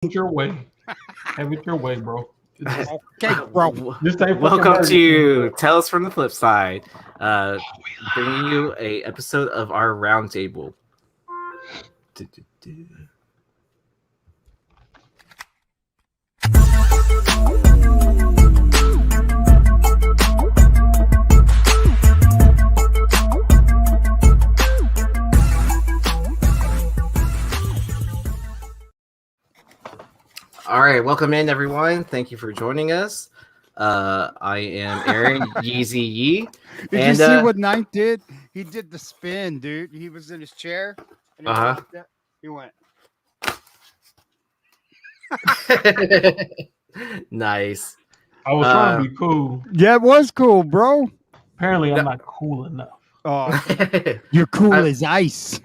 it your way. Have it your way, bro. Okay, bro. This ain't Welcome fucking to Tales from the Flipside, bringing you a episode of our Roundtable. All right, welcome in, everyone. Thank you for joining us. I am Aaron Yeezy Yee. Did you see what Ninth did? He did the spin, dude. He was in his chair. And he, went like that. He went. Nice. I was trying to be cool. Yeah, it was cool, bro. Apparently, I'm not cool enough. Oh, you're cool as ice.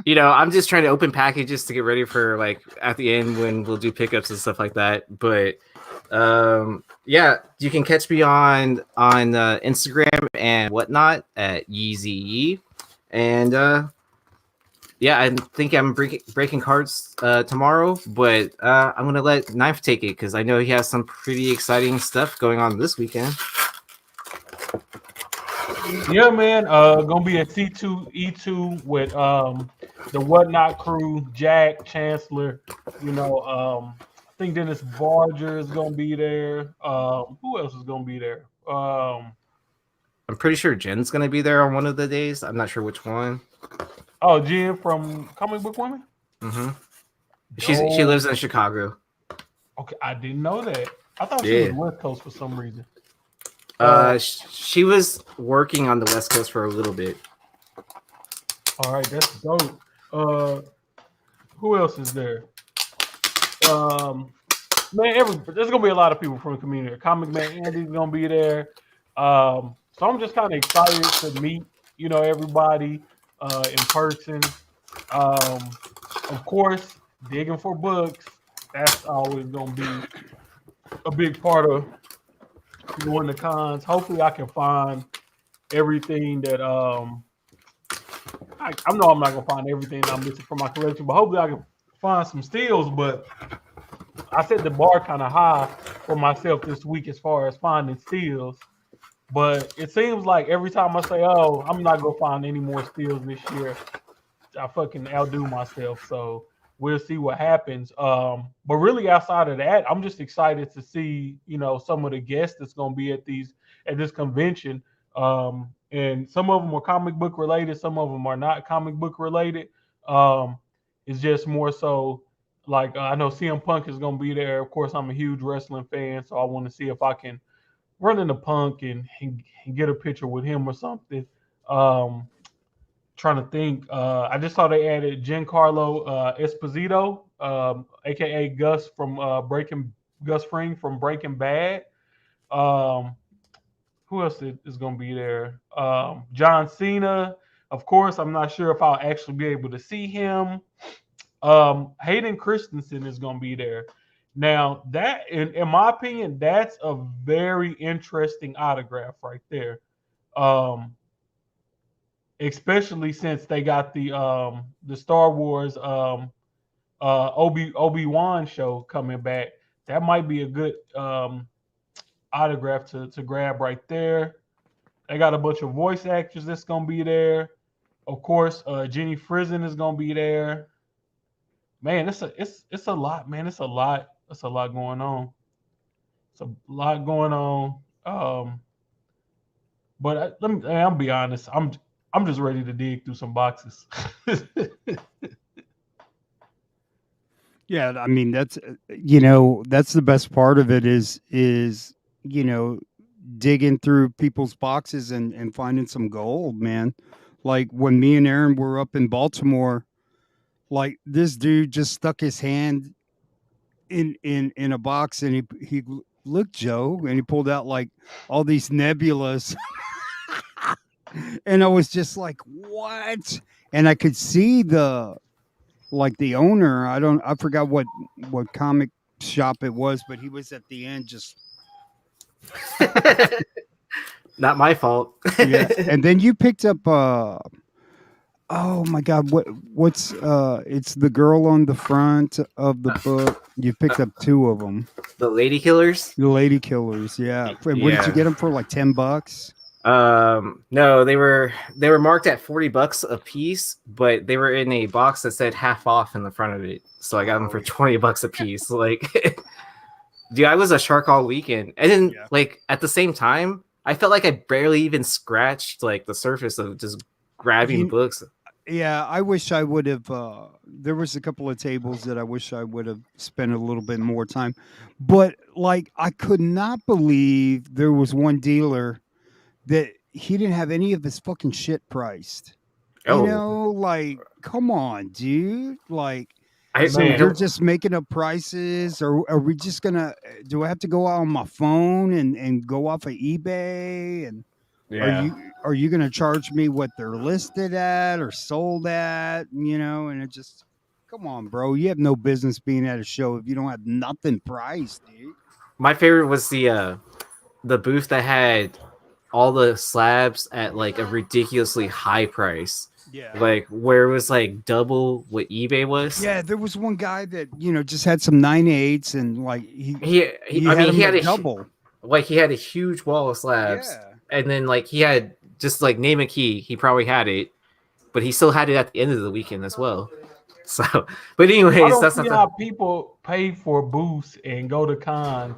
I'm just trying to open packages to get ready for like at the end when we'll do pickups and stuff like that. But yeah, you can catch me on Instagram and whatnot at Yeezy Yee. And yeah, I think I'm breaking cards tomorrow, but I'm gonna let Knife take it because I know he has some pretty exciting stuff going on this weekend. Yeah, man. Gonna be at C2E2 with the Whatnot crew, Jack, Chancellor. I think Dennis Barger is gonna be there. Who else is gonna be there? I'm pretty sure Jen's gonna be there on one of the days. I'm not sure which one. Oh, Jen from Comic Book Woman. Mm-hmm. She lives in Chicago. Okay, I didn't know that. I thought she was West Coast for some reason. She was working on the West Coast for a little bit. All right, that's dope. Who else is there? Man, there's gonna be a lot of people from the community. Comic Man Andy's gonna be there. So I'm just kind of excited to meet, everybody in person. Of course, digging for books. That's always gonna be a big part of doing the cons. Hopefully, I can find everything that I know I'm not gonna find everything I'm missing from my collection, but hopefully I can find some steals. But I set the bar kind of high for myself this week as far as finding steals. But it seems like every time I say, "Oh, I'm not gonna find any more steals this year," I fucking outdo myself. So we'll see what happens. But really, outside of that, I'm just excited to see, some of the guests that's gonna be at this convention. And some of them are comic book related, some of them are not comic book related. It's just more so like I know CM Punk is gonna be there. Of course, I'm a huge wrestling fan, so I want to see if I can run into Punk and get a picture with him or something. Trying to think. I just saw they added Giancarlo Esposito, aka Gus from Gus Fring from Breaking Bad. Who else is going to be there? John Cena, of course. I'm not sure if I'll actually be able to see him. Hayden Christensen is going to be there. Now, that, in my opinion, that's a very interesting autograph right there. Especially since they got the Star Wars Obi-Wan show coming back. That might be a good autograph to grab right there. They got a bunch of voice actors that's gonna be there. Of course, Jenny Frizen is gonna be there. Man, it's a lot, man. It's a lot going on. It's a lot going on. But I'll be honest. I'm just ready to dig through some boxes. Yeah, I mean that's the best part of it is digging through people's boxes and finding some gold, man. Like when me and Aaron were up in Baltimore, like this dude just stuck his hand in a box and he looked, Joe, and he pulled out like all these nebulas. And I was just like, what? And I could see the owner. I forgot what comic shop it was, but he was at the end just Not my fault. Yeah. And then you picked up Oh my God! What's it's the girl on the front of the book. You picked up two of them. The Lady Killers. The Lady Killers. Yeah. And what did you Yeah. get them for? Like $10? No, they were marked at $40 a piece, but they were in a box that said half off in the front of it. So I got them for $20 a piece. Like, dude, I was a shark all weekend. And then Yeah. like at the same time, I felt like I barely even scratched like the surface of just grabbing books. Yeah, I wish I would have. There was a couple of tables that I wish I would have spent a little bit more time, but like I could not believe there was one dealer that he didn't have any of his fucking shit priced. You Oh, know, like come on, dude. Like, I so Man. you're just making up prices, or are we just gonna? Do I have to go out on my phone and go off of eBay and? Yeah. Are you going to charge me what they're listed at or sold at? You know, and it just come on, bro. You have no business being at a show if you don't have nothing priced, dude. my favorite was the booth that had all the slabs at like a ridiculously high price. Yeah. Like where it was like double what eBay was. Yeah, there was one guy that just had some 9/8 and like He I had mean him he had at a double. like he had a huge wall of slabs. Yeah. And then like he had just like name a key, he probably had it, but he still had it at the end of the weekend as well. So, but I anyways, don't that's see not how the people pay for booths and go to cons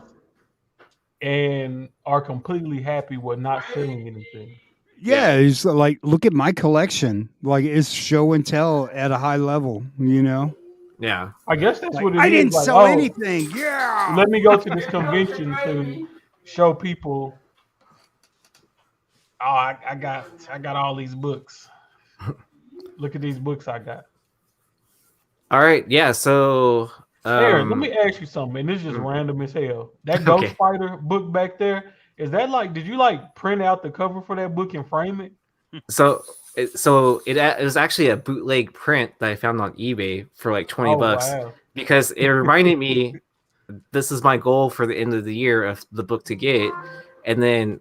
and are completely happy with not selling anything. Yeah, it's like look at my collection. Like it's show and tell at a high level, yeah. I guess that's Like what it I is. didn't Like, sell oh, anything. Yeah. let me go to this convention to show people. Oh, I got all these books. Look at these books I got. All right, yeah. So Aaron, let me ask you something, and this is just random as hell. That Ghost Okay. Spider book back there, is that like? Did you like print out the cover for that book and frame it? it was actually a bootleg print that I found on eBay for like $20 Oh wow! because it reminded me this is my goal for the end of the year of the book to get. And then,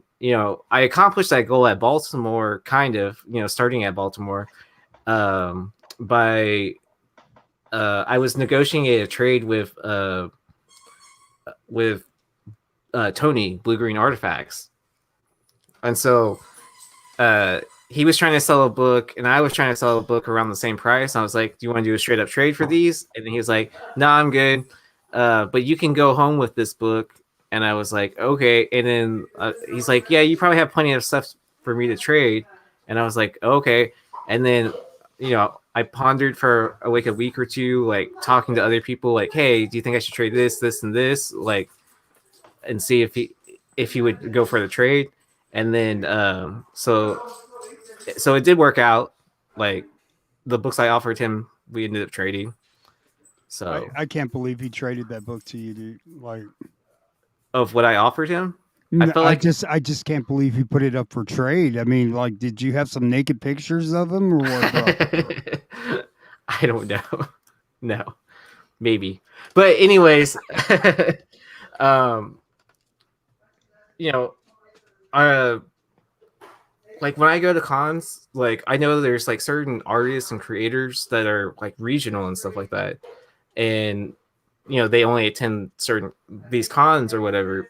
I accomplished that goal at Baltimore, kind of, starting at Baltimore, by I was negotiating a trade with Tony Blue Green Artifacts. And so he was trying to sell a book and I was trying to sell a book around the same price. I was like, do you want to do a straight up trade for these? And then he was like, no, I'm good. But you can go home with this book. And I was like, okay. And then he's like, yeah, you probably have plenty of stuff for me to trade. And I was like, okay. And then, I pondered for like a week or two, like talking to other people, like, hey, do you think I should trade this, this, and this? Like, and see if he would go for the trade. And then, so it did work out. Like the books I offered him, we ended up trading. So I can't believe he traded that book to you, dude. Like, of what I offered him, I felt like I just can't believe he put it up for trade. I mean, like, did you have some naked pictures of him or what? Bro? I don't know. No, maybe. But anyways, like when I go to cons, like I know there's like certain artists and creators that are like regional and stuff like that, and they only attend certain these cons or whatever.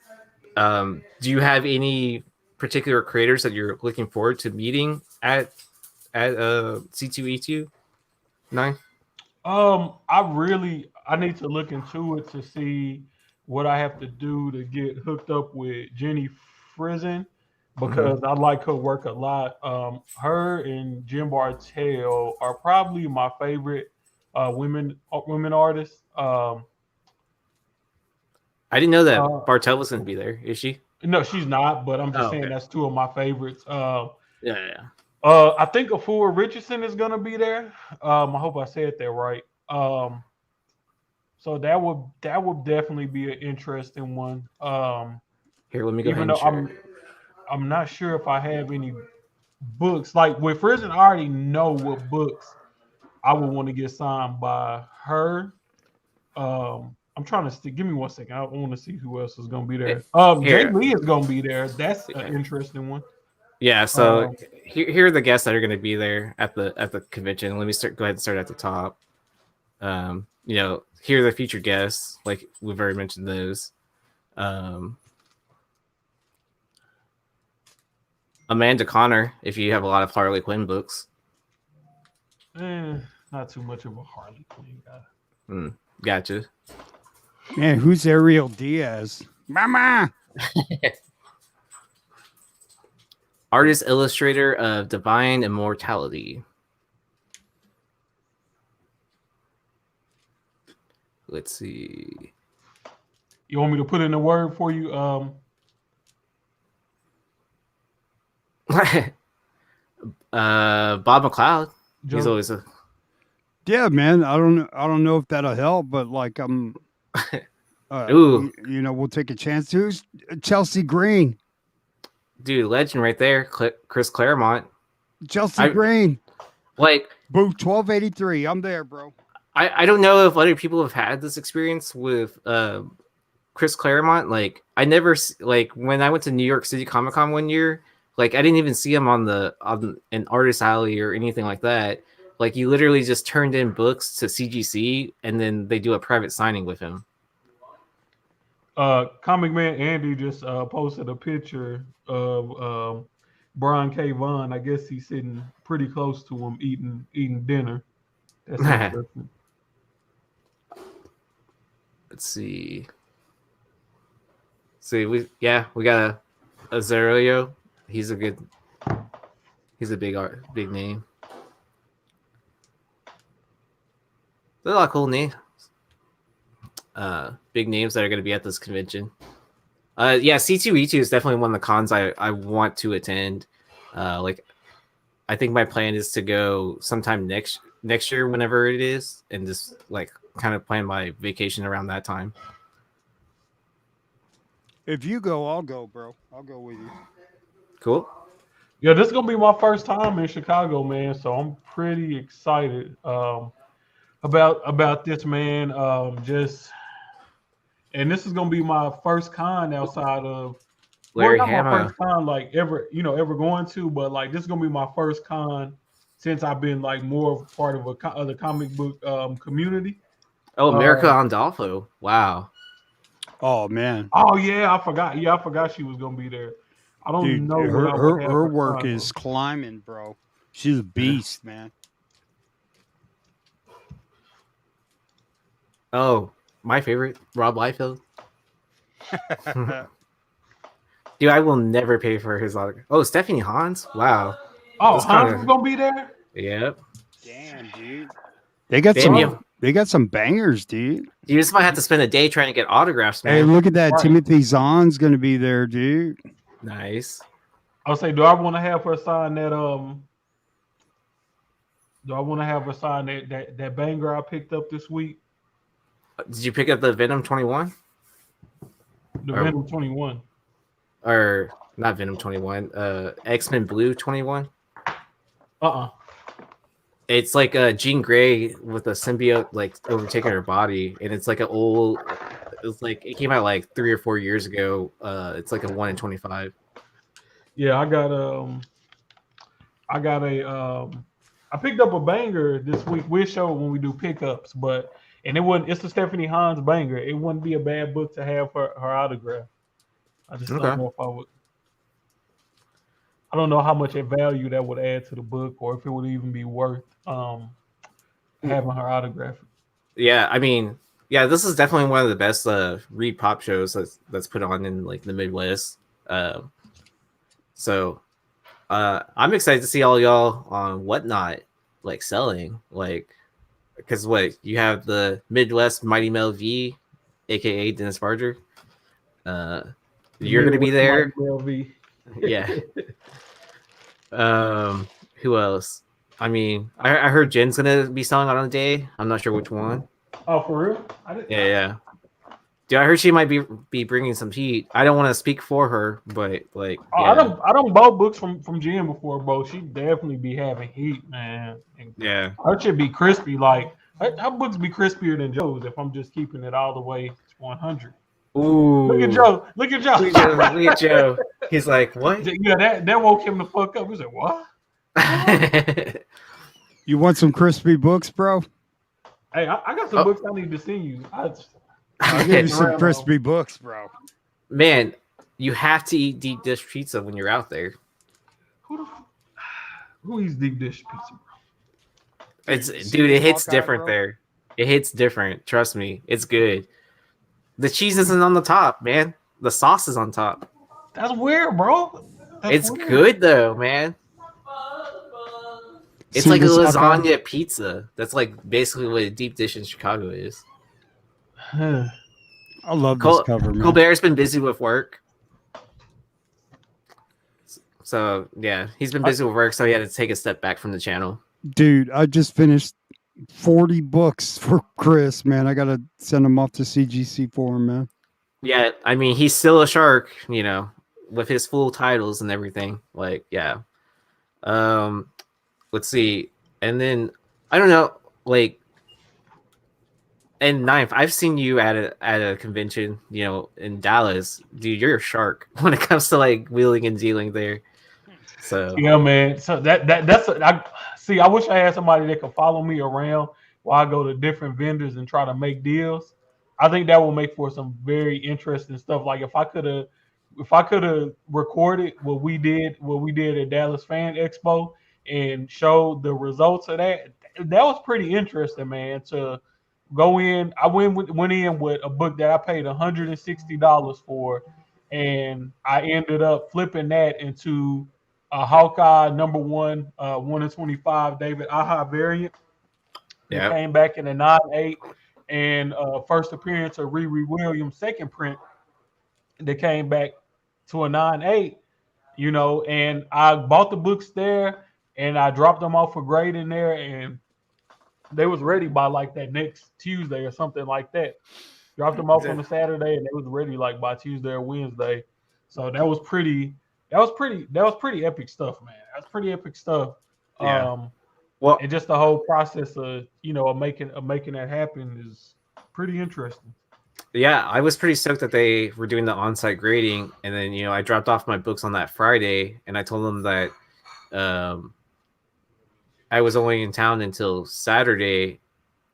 Do you have any particular creators that you're looking forward to meeting at C2E2 9? I need to look into it to see what I have to do to get hooked up with Jenny Frizen because I like her work a lot. Her and Jim Bartel are probably my favorite women artists. I didn't know that Bartel was going to be there. Is she? No, she's not, but I'm just saying okay. that's two of my favorites. Yeah. I think Afua Richardson is gonna be there. I hope I said that right. So that would definitely be an interesting one. Here, let me go even ahead and though share. I'm not sure if I have any books like with Frizen. I already know what books I would want to get signed by her. I'm trying to give me 1 second. I want to see who else is gonna be there. Jay Here. Lee is gonna be there. That's an interesting one. Yeah, so here are the guests that are going to be there at the convention. Let me go ahead and start at the top. Here are the featured guests. Like we've already mentioned those. Amanda Connor, if you have a lot of Harley Quinn books. Not too much of a Harley Quinn guy. Gotcha. Man, who's Ariel Diaz? Mama. Artist illustrator of Divine Immortality. Let's see. You want me to put in a word for you? Bob McLeod. Joe? He's always a. Yeah, man. I don't know if that'll help, but like Ooh. We'll take a chance. Who's Chelsea Green? Dude, legend right there. Chris Claremont. Chelsea Green. Like Booth 1283. I'm there, bro. I don't know if other people have had this experience with Chris Claremont. Like I never when I went to New York City Comic Con one year, like I didn't even see him on an artist alley or anything like that. Like you literally just turned in books to CGC and then they do a private signing with him. Comic Man Andy just posted a picture of Brian K. Vaughan. I guess he's sitting pretty close to him eating dinner. That's interesting. Let's see. We got a Azario. He's a big name. There's a lot of cool names. Big names that are going to be at this convention. C2E2 is definitely one of the cons I want to attend. I think my plan is to go sometime next year, whenever it is, and just like kind of plan my vacation around that time. If you go, I'll go, bro. I'll go with you. Cool. Yeah, this is gonna be my first time in Chicago, man. So I'm pretty excited about this, man. And this is gonna be my first con outside of Larry not Hama. my first con like ever going to, but like this is gonna be my first con since I've been like more of part of the comic book community. Oh, America Andolfo. Wow. Oh man. Oh yeah, I forgot. Yeah, I forgot she was gonna be there. I don't know. Her work is climbing, bro. She's a beast, man. Oh, my favorite, Rob Liefeld. Dude, I will never pay for his autograph. Oh, Stephanie Hans? Wow. Oh, Hans is gonna be there? Yep. Damn, dude. They got some bangers, dude. You just might have to spend a day trying to get autographs, man. Hey, look at that. Right. Timothy Zahn's gonna be there, dude. Nice. I'll say, do I want to have her sign that Do I want to have her sign that banger I picked up this week? Did you pick up the Venom 21? Venom 21. Or not Venom 21. X-Men Blue 21? It's like a Jean Grey with a symbiote like overtaking her body, and it's like an old. It's like it came out like 3 or 4 years ago. It's like a 1 in 25. Yeah, I picked up a banger this week. We'll show when we do pickups, it's the Stephanie Hans banger. It wouldn't be a bad book to have her autograph. I just don't know if I would. I don't know how much value that would add to the book, or if it would even be worth having her autograph. Yeah, I mean, this is definitely one of the best read pop shows that's put on in like the Midwest. So I'm excited to see all y'all on Whatnot like selling, like, because you have the Midwest Mighty Mel V, aka Dennis Barger. You're gonna be there. Mel V. Yeah. Who else? I mean, I heard Jen's gonna be selling on a day. I'm not sure which one. Oh, for real? Yeah. Dude, I heard she might be bringing some heat. I don't want to speak for her, but like, I don't bought books from Jen before, bro. She definitely be having heat, man. And her should be crispy. Like her books be crispier than Joe's if I'm just keeping it all the way to 100. Ooh. Look at Joe. Look at Joe. Look at Joe. Look at Joe. He's like, what? Yeah, that woke him the fuck up. He said, what? You want some crispy books, bro? Hey, I got some books I need to send you. I'll give you some crispy books, bro. Man, you have to eat deep dish pizza when you're out there. Who eats deep dish pizza, bro? It hits different there. It hits different. Trust me, it's good. The cheese isn't on the top, man. The sauce is on top. That's weird, bro. It's good though, man. It's like a lasagna pizza. That's like basically what a deep dish in Chicago is. I love this cover, man. Colbert's been busy with work. So, yeah, he's been busy with work, so he had to take a step back from the channel. Dude, I just finished 40 books for Chris, man. I got to send him off to CGC for him, man. Yeah, I mean, he's still a shark, you know, with his full titles and everything. Like, yeah. Let's see. And then, I don't know, like, and Ninth, I've seen you at a convention, you know, in Dallas. Dude, you're a shark when it comes to like wheeling and dealing there. So yeah, man. So I wish I had somebody that could follow me around while I go to different vendors and try to make deals. I think that will make for some very interesting stuff. Like if I could have recorded what we did at Dallas Fan Expo and showed the results of that was pretty interesting, man. To go in, I went in with a book that I paid $160 for, and I ended up flipping that into a Hawkeye #1, 1 in 25 David Aha variant. It came back in a 9.8, and first appearance of Riri Williams, second print, that came back to a 9.8. You know, and I bought the books there, and I dropped them off for grading there, and they was ready by like that next Tuesday or something like that. Dropped them off on a Saturday, and they was ready like by Tuesday or Wednesday. So that was pretty epic stuff, man. That's pretty epic stuff. Yeah. Well, and just the whole process of making that happen is pretty interesting. Yeah, I was pretty stoked that they were doing the on-site grading, and then I dropped off my books on that Friday, and I told them that I was only in town until Saturday,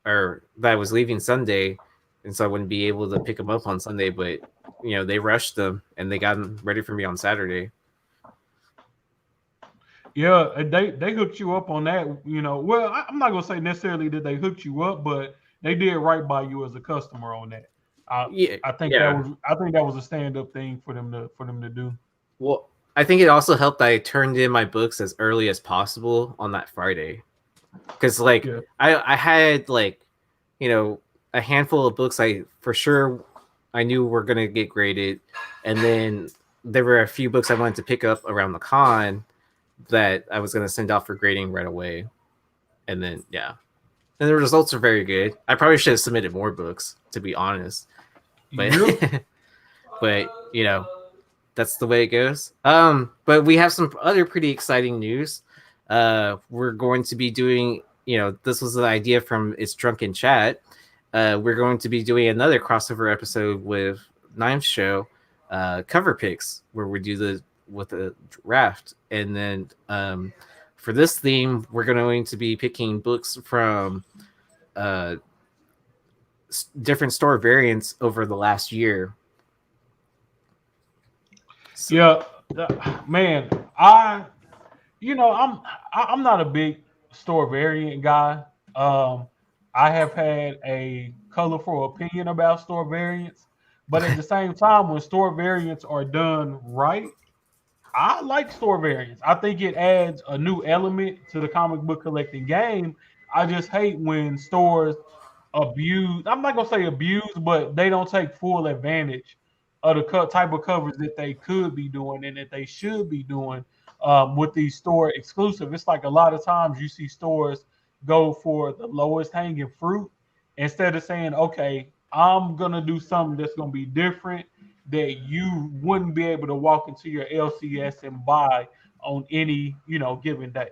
or that I was leaving Sunday, and so I wouldn't be able to pick them up on Sunday. But they rushed them, and they got them ready for me on Saturday. Yeah, they hooked you up on that. Well, I'm not gonna say necessarily that they hooked you up, but they did right by you as a customer on that. I think that was a stand-up thing for them to do. Well, I think it also helped that I turned in my books as early as possible on that Friday, because I had a handful of books I knew were gonna get graded, and then there were a few books I wanted to pick up around the con that I was gonna send off for grading right away, and then and the results are very good. I probably should have submitted more books, to be honest, but but that's the way it goes. But we have some other pretty exciting news. We're going to be doing, this was an idea from It's Drunken Chat. We're going to be doing another crossover episode with Ninth Show, cover picks, where we do with a draft. And then for this theme, we're going to be picking books from different store variants over the last year. Yeah, man. I'm not a big store variant guy. I have had a colorful opinion about store variants, but at the same time, when store variants are done right, I like store variants. I think it adds a new element to the comic book collecting game. I just hate when stores abuse. I'm not gonna say abuse, but they don't take full advantage of the type of covers that they could be doing and that they should be doing with these store exclusive. It's like a lot of times you see stores go for the lowest hanging fruit instead of saying, okay, I'm going to do something that's going to be different that you wouldn't be able to walk into your LCS and buy on any, given day.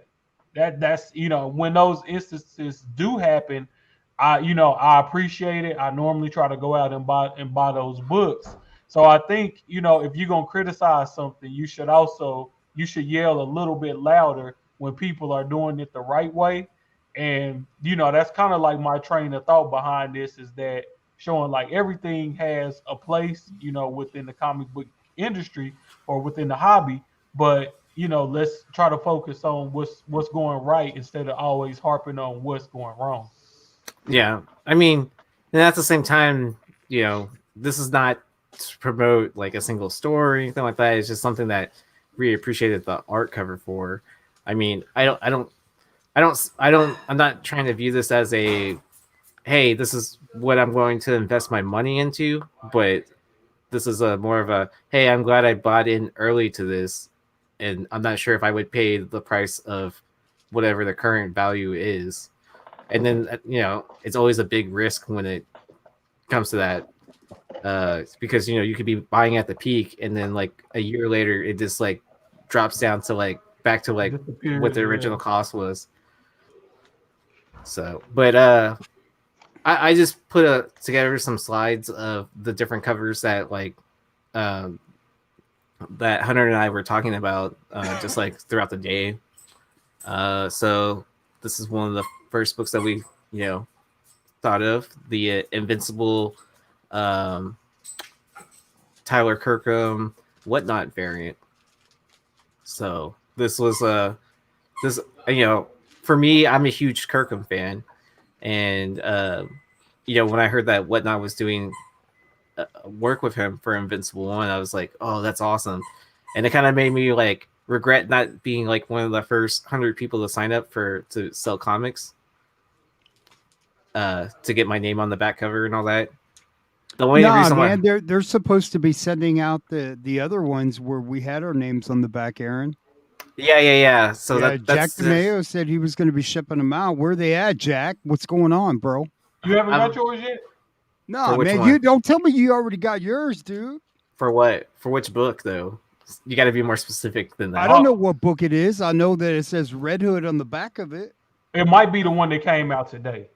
That's when those instances do happen, I appreciate it. I normally try to go out and buy those books. So I think, if you're gonna criticize something, you should yell a little bit louder when people are doing it the right way. And that's kind of like my train of thought behind this is that showing like everything has a place, within the comic book industry or within the hobby, but let's try to focus on what's going right instead of always harping on what's going wrong. Yeah, I mean, and at the same time, this is not to promote like a single store or anything like that. It's just something that we appreciated the art cover for. I mean, I'm not trying to view this as a, hey, this is what I'm going to invest my money into, but this is a more of a, hey, I'm glad I bought in early to this, and I'm not sure if I would pay the price of whatever the current value is. And then it's always a big risk when it comes to that, because you could be buying at the peak, and then like a year later, it just like drops down to like back to like what the original cost was. So, but I just put together some slides of the different covers that like that Hunter and I were talking about just like throughout the day. So this is one of the first books that we thought of, the Invincible Tyler Kirkham Whatnot variant. So this was this for me, I'm a huge Kirkham fan, and when I heard that Whatnot was doing work with him for Invincible 1, I was like, oh, that's awesome. And it kind of made me like regret not being like one of the first 100 people to sign up to sell comics, to get my name on the back cover and all that. The only reason man, they're supposed to be sending out the other ones where we had our names on the back, Aaron. Yeah. So that's Jack DeMeo said he was going to be shipping them out. Where they at, Jack? What's going on, bro? You haven't got yours yet? No, man. You don't tell me you already got yours, dude. For what? For which book, though? You got to be more specific than that. I don't know what book it is. I know that it says Red Hood on the back of it. It might be the one that came out today.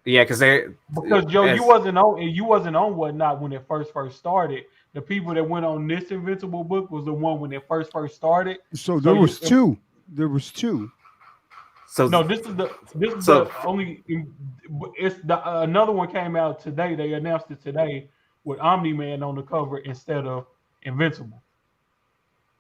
Yeah, because Joe, you wasn't on Whatnot when it first started. The people that went on this Invincible book was the one when it first started. So there was two. There was two. So no, this is the only. It's another one came out today. They announced it today with Omni-Man on the cover instead of Invincible.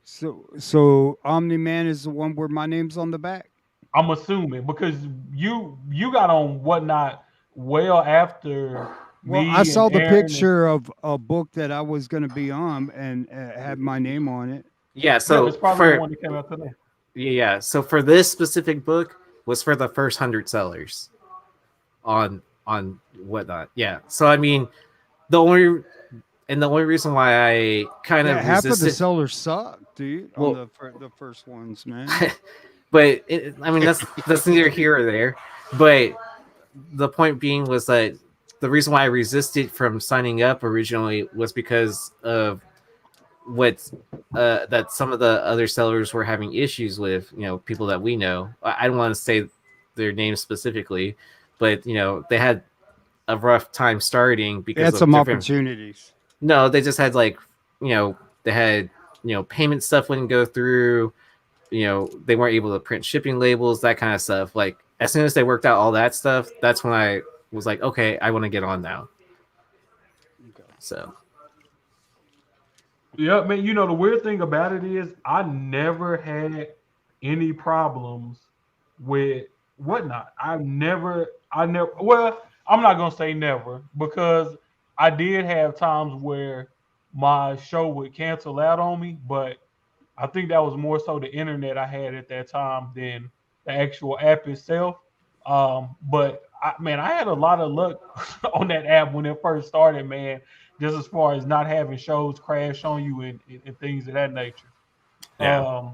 So Omni-Man is the one where my name's on the back. I'm assuming because you got on Whatnot well after. Well, I saw the picture of a book that I was going to be on and had my name on it. Yeah, so it's probably the one that came out today. Yeah, so for this specific book was for the first 100 sellers on Whatnot. Yeah, so I mean, the only reason why I kind of half of the sellers suck, dude. Well, on the first ones, man. But I mean, that's neither here or there. But the point being was that the reason why I resisted from signing up originally was because of that some of the other sellers were having issues with, people that we know. I don't want to say their names specifically, but they had a rough time starting because they had some opportunities. No, they just had they had payment stuff wouldn't go through. They weren't able to print shipping labels, that kind of stuff. Like as soon as they worked out all that stuff, that's when I was like, okay, I want to get on now. Okay. So. Yeah, man. The weird thing about it is I never had any problems with Whatnot. Well, I'm not gonna say never because I did have times where my show would cancel out on me, but I think that was more so the internet I had at that time than the actual app itself. But I had a lot of luck on that app when it first started, man. Just as far as not having shows crash on you and things of that nature. Yeah.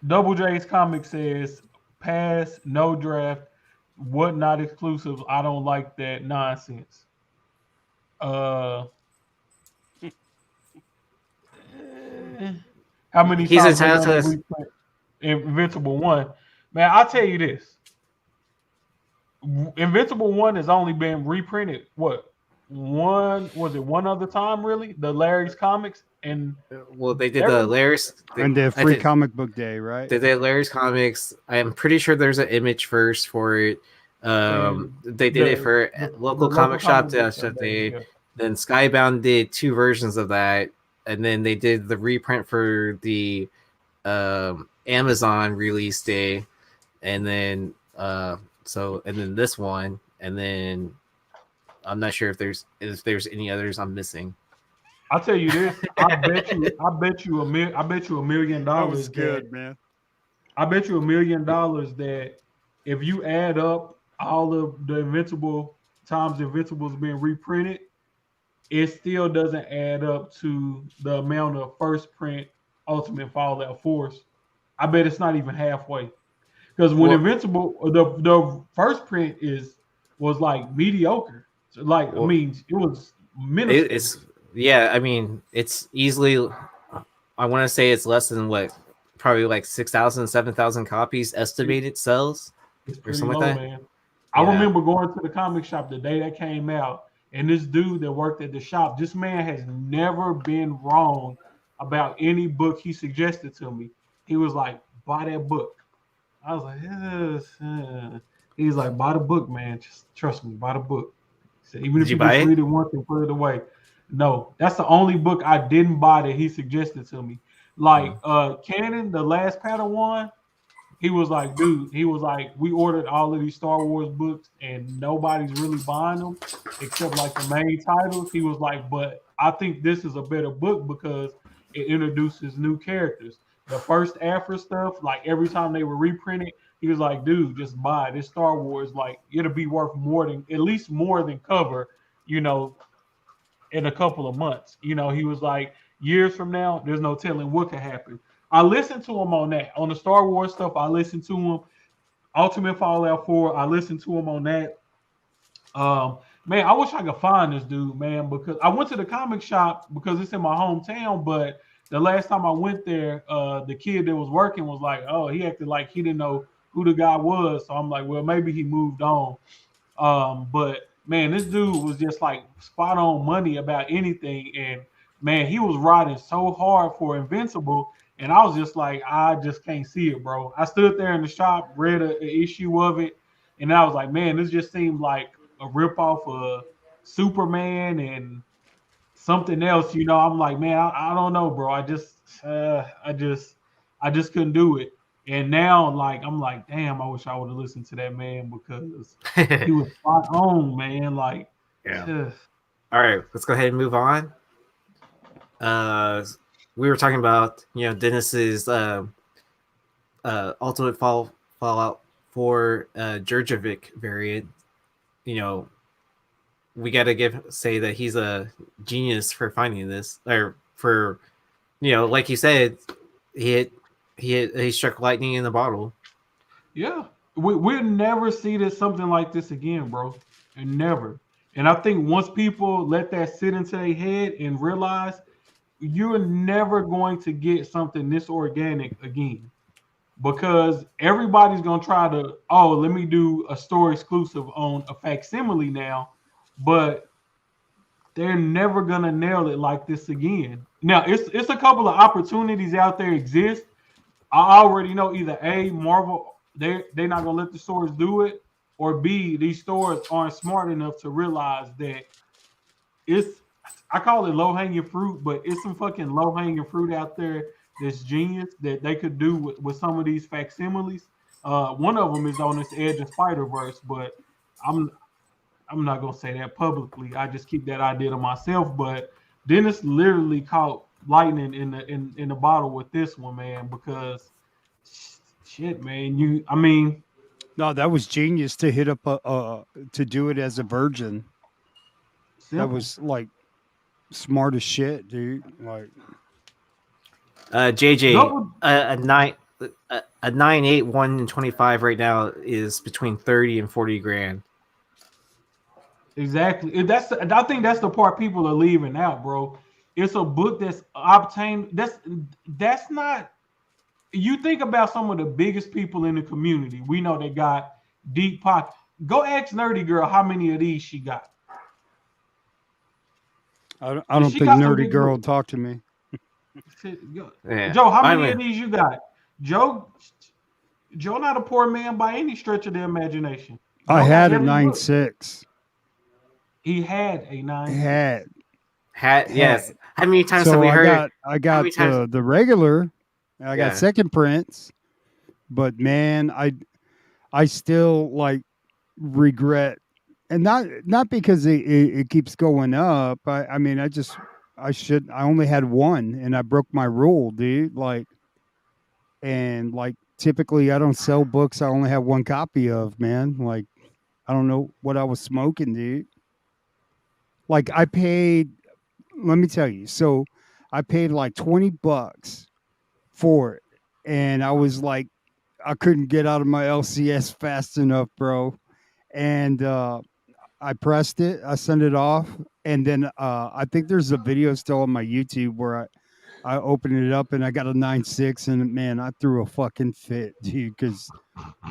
Double J's comic says, pass, no draft, Whatnot exclusive. I don't like that nonsense. How many He's times entitled to Invincible 1? Man, I'll tell you this. Invincible 1 has only been reprinted. What? One other time, really? The Larry's comics, and Well, they did the Larry's And the free comic book day, right? They did Larry's comics. I'm pretty sure there's an image first for it. They did it for local comic shop. They then Skybound did 2 versions of that, and then they did the reprint for the Amazon release day, and then then this one, and then I'm not sure if there's any others I'm missing. I'll tell you this. I bet you $1 million. That was good, man. I bet you $1 million that if you add up all of the Invincible times Invincible's been reprinted, it still doesn't add up to the amount of first print Ultimate Fallout Force. I bet it's not even halfway. Because when Invincible, the first print was like mediocre. So like, I mean, it was minuscule. It's easily, I want to say it's less than probably like 6,000, 7,000 copies estimated sells. It's pretty low, like that. Man. I remember going to the comic shop the day that came out, and this dude that worked at the shop, this man has never been wrong about any book he suggested to me. He was like, buy that book. I was like, yes. He's like, buy the book, man. Just trust me, buy the book. He said, even if you just read it once and put it away. No, that's the only book I didn't buy that he suggested to me. Like Canon, the last Padawan, he was like, dude, we ordered all of these Star Wars books and nobody's really buying them except like the main titles. He was like, but I think this is a better book because it introduces new characters. The first Afro stuff, like every time they were reprinted, he was like, dude, just buy it. This Star Wars, like it'll be worth at least more than cover, in a couple of months. He was like, years from now, there's no telling what could happen. I listened to him on that. On the Star Wars stuff, I listened to him. Ultimate Fallout 4, I listened to him on that. Man, I wish I could find this dude, man, because I went to the comic shop because it's in my hometown, but the last time I went there, the kid that was working was like, oh, he acted like he didn't know who the guy was. So I'm like, well, maybe he moved on. But man, this dude was just like spot on money about anything. And man, he was riding so hard for Invincible. And I was just like, I just can't see it, bro. I stood there in the shop, read an issue of it. And I was like, man, this just seemed like a ripoff of Superman and something else. I'm like, man, I don't know, bro. I just couldn't do it. And now, like, I'm like, damn, I wish I would have listened to that man because he was spot on, man. Like, yeah. All right, let's go ahead and move on. We were talking about, Dennis's Ultimate Fallout 4 Jurjevic variant. We got to say that he's a genius for finding this, or for, like you said, he struck lightning in the bottle. Yeah, we'll never see something like this again, bro, and never. And I think once people let that sit into their head and realize you're never going to get something this organic again, because everybody's gonna try to, let me do a store exclusive on a facsimile now, but they're never gonna nail it like this again. Now, it's a couple of opportunities out there exist. I already know either A, Marvel, they're not gonna let the stores do it, or B, these stores aren't smart enough to realize that I call it low-hanging fruit, but it's some fucking low-hanging fruit out there that's genius that they could do with some of these facsimiles. One of them is on this Edge of Spider-Verse, but I'm not gonna say that publicly. I just keep that idea to myself. But Dennis literally caught lightning in the bottle with this one, man, because shit, man, no, that was genius to hit up to do it as a virgin. Simple. That was like smart as shit, dude. Like JJ, a 9.8 125 right now is between 30 and 40 grand. Exactly. I think that's the part people are leaving out, bro. It's a book that's obtained. That's not. You think about some of the biggest people in the community. We know they got deep pockets. Go ask Nerdy Girl how many of these she got. I don't She think got some Nerdy big Girl will books. talk to me. Yeah. Joe, how I many mean, of these you got? Joe not a poor man by any stretch of the imagination. I Joe got had a every book. 9.6. He had a 9. yes. How many times have So we I heard? got many times- the regular. I got Yeah. second prints, but man, I still like regret, and not because it keeps going up. I mean, I only had one, and I broke my rule, dude. Like typically I don't sell books I only have one copy of, man. Like I don't know what I was smoking, dude. Like I paid, let me tell you. So I paid like $20 for it, and I was like, I couldn't get out of my LCS fast enough, bro. And I pressed it, I sent it off, and then I think there's a video still on my YouTube where I opened it up and I got a 9.6, and man, I threw a fucking fit, dude, because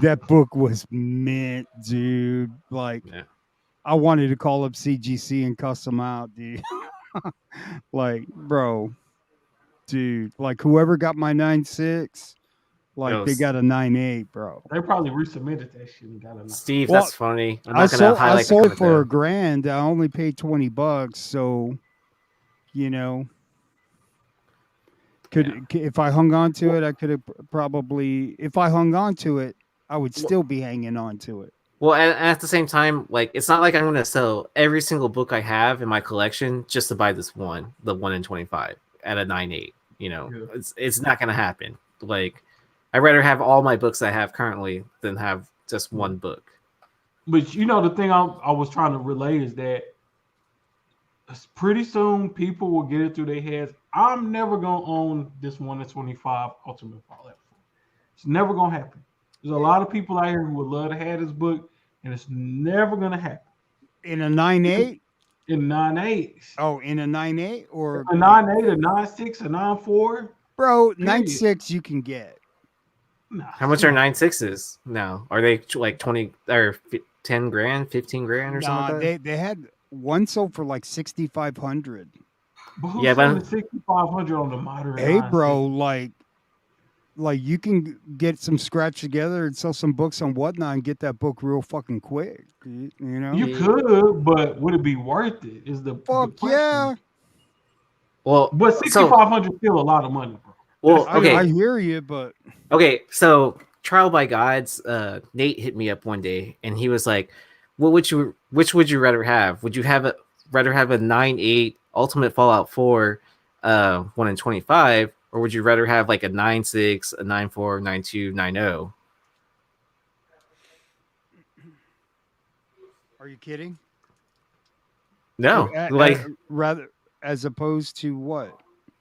that book was mint, dude. Like Yeah. I wanted to call up CGC and cuss them out, dude. Like, bro, dude, like whoever got my 9.6, like they Those- got a 9.8, bro. They probably resubmitted that shit and got a 9. Steve, Well, that's funny. I'm I not gonna sold highlight the for comment there. $1,000. I only paid $20, so you know, if I hung on to it, I could have probably, if I hung on to it, I would still be hanging on to it. Well, and at the same time, like it's not like I'm gonna sell every single book I have in my collection just to buy this one, the 1 in 25 at a 9.8. You know, Yeah. it's not gonna happen. Like I'd rather have all my books I have currently than have just one book. But you know, the thing I was trying to relay is that pretty soon people will get it through their heads. I'm never gonna own this 1 in 25 Ultimate Fallout 4. It's never gonna happen. There's a lot of people out here who would love to have this book, and it's never gonna happen. In a 9.8? In 9.8. Oh, in a 9.8 or A 9.8, a 9.6, a 9.4. bro, Period. 9.6 you can get. Nah, How much are 9.6s now? Are they like 20 or 10 grand, 15 grand or something like that? They had one sold for like 6,500. But who's Yeah, but- spending 6,500 on the modern? Hey, 9.6? bro, like you can get some scratch together and sell some books on Whatnot and get that book real fucking quick. You know? You could, but would it be worth it? Is the Fuck question. yeah. Well, But so 6,500 is still a lot of money, bro. well, I okay, hear you, but okay. So Trial by Gods, Nate hit me up one day and he was like, which would you rather have? Would you rather have a 9.8 Ultimate Fallout 4 1 in 25, or would you rather have like a 9.6, a 9.4, 9.2, 9.0? are you kidding? No, Like rather as opposed to what?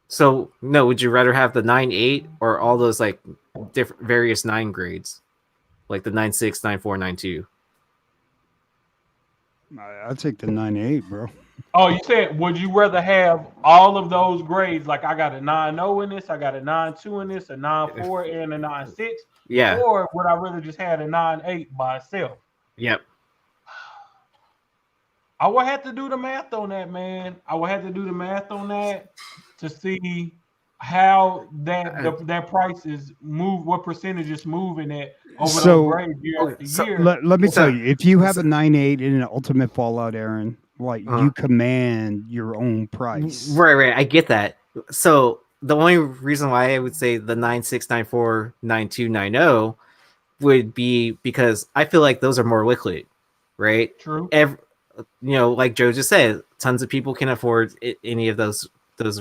so no, would you rather have the 9.8 or all those like different various 9 grades? Like the 9.6, 9.4, 9.2. I'll take the 9.8, bro. Oh, you said, would you rather have all of those grades? Like I got a 9.0 in this, I got a 9.2 in this, a 9.4 and a 9.6, Yeah. or would I rather just have a 9.8 by itself? Yep. I would have to do the math on that, man. I would have to do the math on that to see how that price is what percentage is moving at over So- those grades year after so year. Let me So- tell you, if you have so- a 9.8 in an Ultimate Fallout, Aaron, like you command your own price. Right. I get that. So the only reason why I would say the 9.6, 9.4, 9.2, 9.0 would be because I feel like those are more liquid, right? True. Like Joe just said, tons of people can afford any of those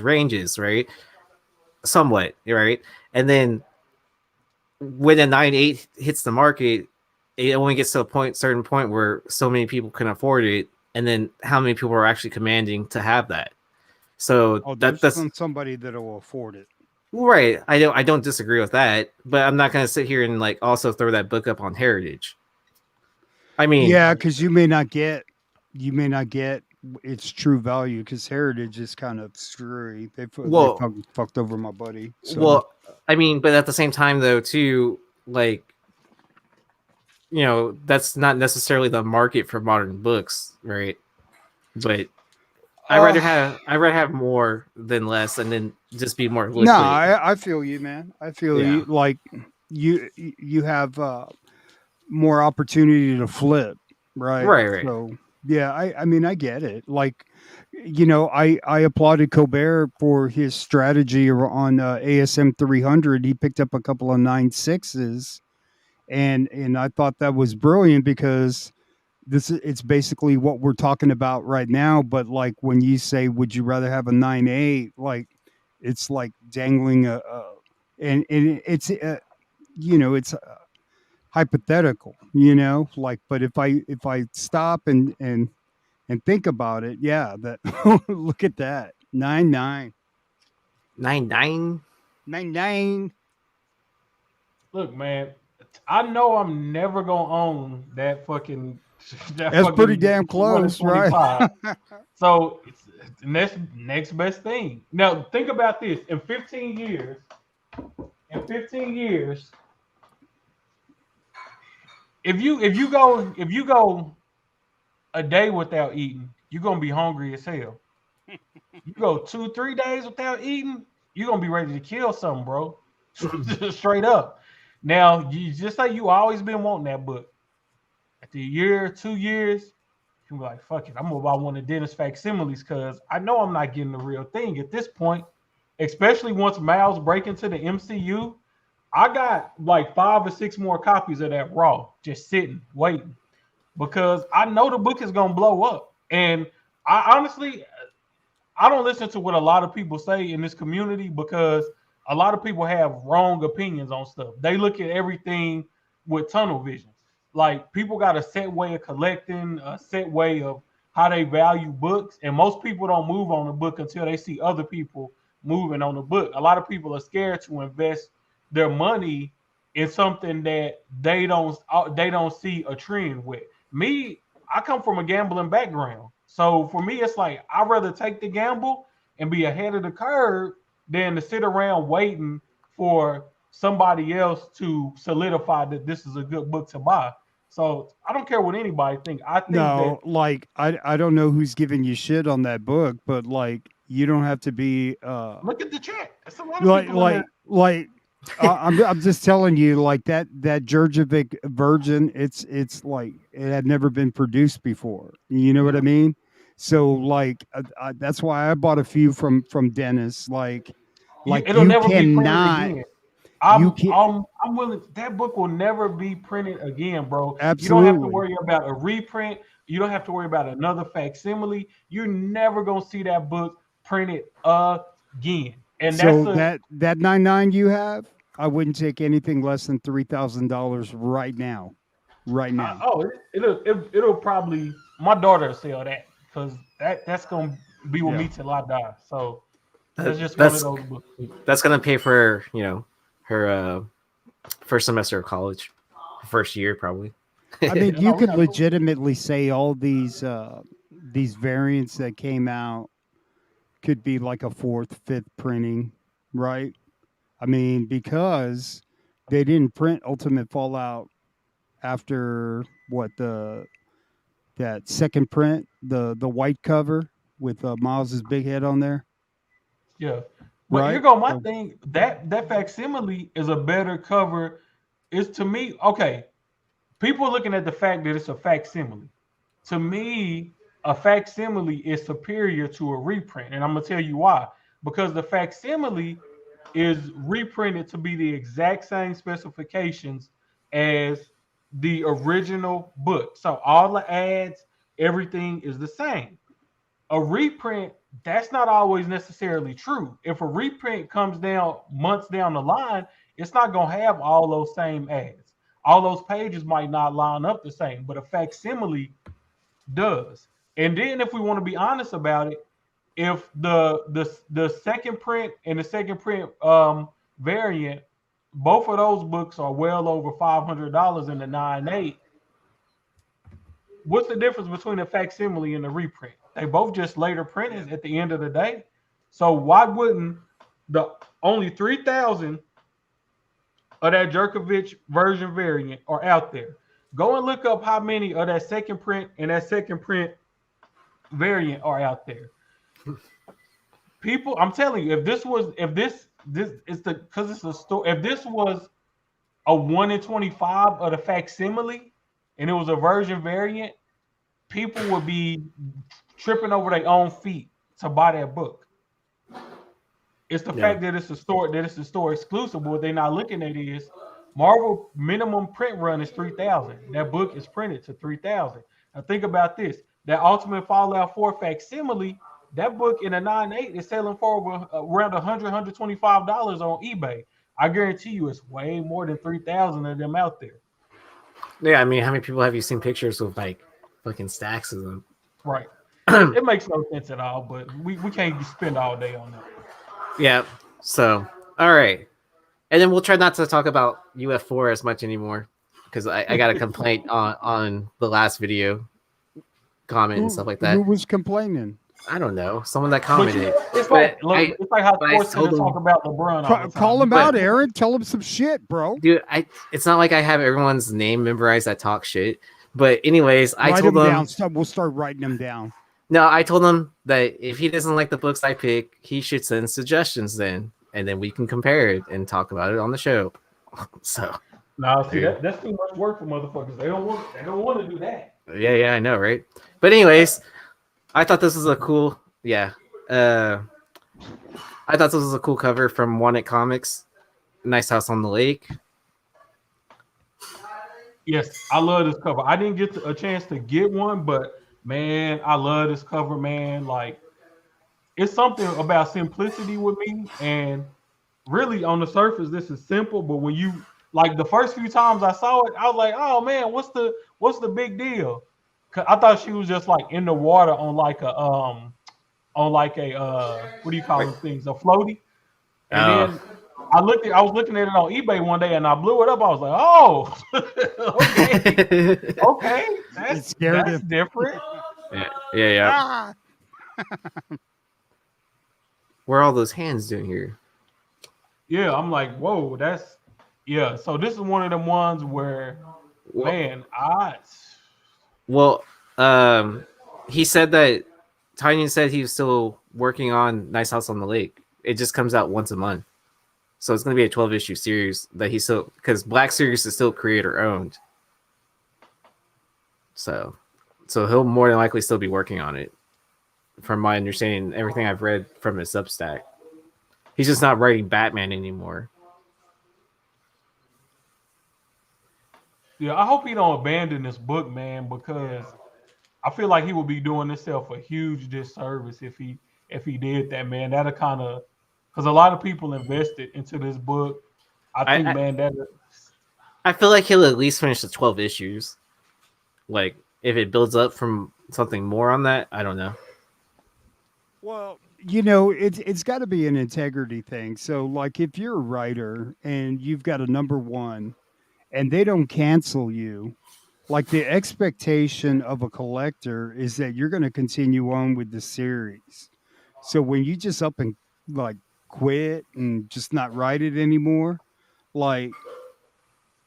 ranges, right? Somewhat, right? And then when a 9.8 hits the market, it only gets to a certain point where so many people can afford it, and then how many people are actually commanding to have that? So There's that's somebody that will afford it. right. I don't disagree with that, but I'm not gonna sit here and like also throw that book up on Heritage. I mean, Yeah, because you may not get its true value because Heritage is kind of screwy. They fucked over my buddy. So. well, I mean, but at the same time though, too, like that's not necessarily the market for modern books, right? But I'd rather have more than less, and then just be more No, liquid. I feel you, man. I feel Yeah. you. Like you have more opportunity to flip, right? Right. So yeah, I mean I get it. Like, I applauded Colbert for his strategy on ASM 300. He picked up a couple of 9.6s, and I thought that was brilliant because it's basically what we're talking about right now. But like when you say, would you rather have a 9.8? Like it's like dangling and it's it's hypothetical, like, but if I stop and think about it, yeah, that look at that 9.9. 9.9. 9.9. Look, man, I know I'm never gonna own that fucking That's pretty damn 1 in close, right? 25. So it's the next best thing. Now think about this: in 15 years, if you go a day without eating, you're gonna be hungry as hell. You go 2 3 days without eating, you're gonna be ready to kill something, bro. Straight up. Now you just say you always been wanting that book. After a year, 2 years, you can be like, fuck it, I'm gonna buy one of Dennis facsimiles because I know I'm not getting the real thing at this point. Especially once Miles break into the MCU, I got like 5 or 6 more copies of that raw just sitting, waiting. Because I know the book is gonna blow up. And I honestly I don't listen to what a lot of people say in this community because a lot of people have wrong opinions on stuff. They look at everything with tunnel vision. Like people got a set way of collecting, a set way of how they value books, and most people don't move on the book until they see other people moving on the book. A lot of people are scared to invest their money in something that they don't see a trend with. Me, I come from a gambling background. So for me, it's like I'd rather take the gamble and be ahead of the curve than to sit around waiting for somebody else to solidify that this is a good book to buy. So I don't care what anybody think. I think that No, like I don't know who's giving you shit on that book, but like you don't have to be look at the chat. There's a lot of like people in there. like like I'm just telling you, like that Jurjevic Virgin, it's like it had never been produced before. You know what I Yeah. mean? So like that's why I bought a few from Dennis. Like It'll you never be printed cannot, again. you I'm can I'm I'm willing. That book will never be printed again, bro. You don't have to absolutely. worry about a reprint. You don't have to worry about another facsimile. You're never gonna see that book printed again. And that's So a that 9.9 you have, I wouldn't take anything less than $3,000 right now. Right now. oh it'll probably my daughter will sell that because that's gonna be with Yeah. me till I die. So that's That, just one of that's those books. that's gonna pay for her first semester of college, first year probably. I mean, You you know, we could got legitimately say all these variants that came out could be like a fourth, fifth printing, right? I mean, because they didn't print Ultimate Fallout after what that second print, the white cover with Miles's big head on there, yeah. But here right? go my So thing. That facsimile is a better cover. Is to me okay. People are looking at the fact that it's a facsimile. To me, a facsimile is superior to a reprint, and I'm gonna tell you why. Because the facsimile is reprinted to be the exact same specifications as the original book. So all the ads, everything is the same. A reprint, that's not always necessarily true. If a reprint comes down months down the line, it's not going to have all those same ads. All those pages might not line up the same, but a facsimile does. And then if we want to be honest about it, if the second print and the second print variant, both of those books are well over $500 in the 9.8. What's the difference between a facsimile and a reprint? They both just later printed at the end of the day. So why wouldn't the only 3,000 of that Jerkovich version variant are out there? Go and look up how many of that second print and that second print variant are out there. People, I'm telling you, if this is the because it's a store. If this was a 1 in 25 of the facsimile, and it was a version variant, people would be tripping over their own feet to buy that book. It's the fact that it's a store exclusive. But what they're not looking at is Marvel minimum print run is 3,000. That book is printed to 3,000. Now think about this: that Ultimate Fallout 4 facsimile, that book in a 9.8 is selling for around $100, $125 on eBay. I guarantee you, it's way more than 3,000 of them out there. Yeah, I mean, how many people have you seen pictures with like fucking stacks of them? Right. It makes no sense at all, but we can't spend all day on that. Yeah. So, all right. And then we'll try not to talk about UF4 as much anymore because I got a complaint on the last video comment and stuff like that. Who was complaining? I don't know. Someone that commented. It's like how sports gonna talk about LeBron. Call him out, Aaron. Tell him some shit, bro. Dude, it's not like I have everyone's name memorized that talk shit. But anyways, I told them him down. We'll start writing them down. No, I told him that if he doesn't like the books I pick, he should send suggestions then, and then we can compare it and talk about it on the show. So, no, see that's too much work for motherfuckers. They don't want to do that. Yeah, I know, right? But anyways, I thought this was a cool, I thought this was a cool cover from Wanted Comics. Nice House on the Lake. Yes, I love this cover. I didn't get a chance to get one, but man, I love this cover, man. Like, it's something about simplicity with me, and really on the surface, this is simple. But when you like the first few times I saw it, I was like, "Oh man, what's the big deal?" 'Cause I thought she was just like in the water on like a what do you call those things? A floaty. And then I was looking at it on eBay one day, and I blew it up. I was like, "Oh, okay, that's different." Yeah. What are all those hands doing here? Yeah, I'm like, whoa, so this is one of them ones where, man, he said that Tiny said he was still working on Nice House on the Lake. It just comes out once a month. So it's going to be a 12-issue series that he still, because Black Series is still creator owned. So he'll more than likely still be working on it. From my understanding, everything I've read from his Substack. He's just not writing Batman anymore. Yeah, I hope he don't abandon this book, man, because I feel like he would be doing himself a huge disservice if he did that, man. That'll kind of, because a lot of people invested into this book. I feel like he'll at least finish the 12 issues. Like, if it builds up from something more on that, I don't know. Well, it's got to be an integrity thing. So, like, if you're a writer and you've got a number one and they don't cancel you, like, the expectation of a collector is that you're going to continue on with the series. So when you just up and, like, quit and just not write it anymore, like,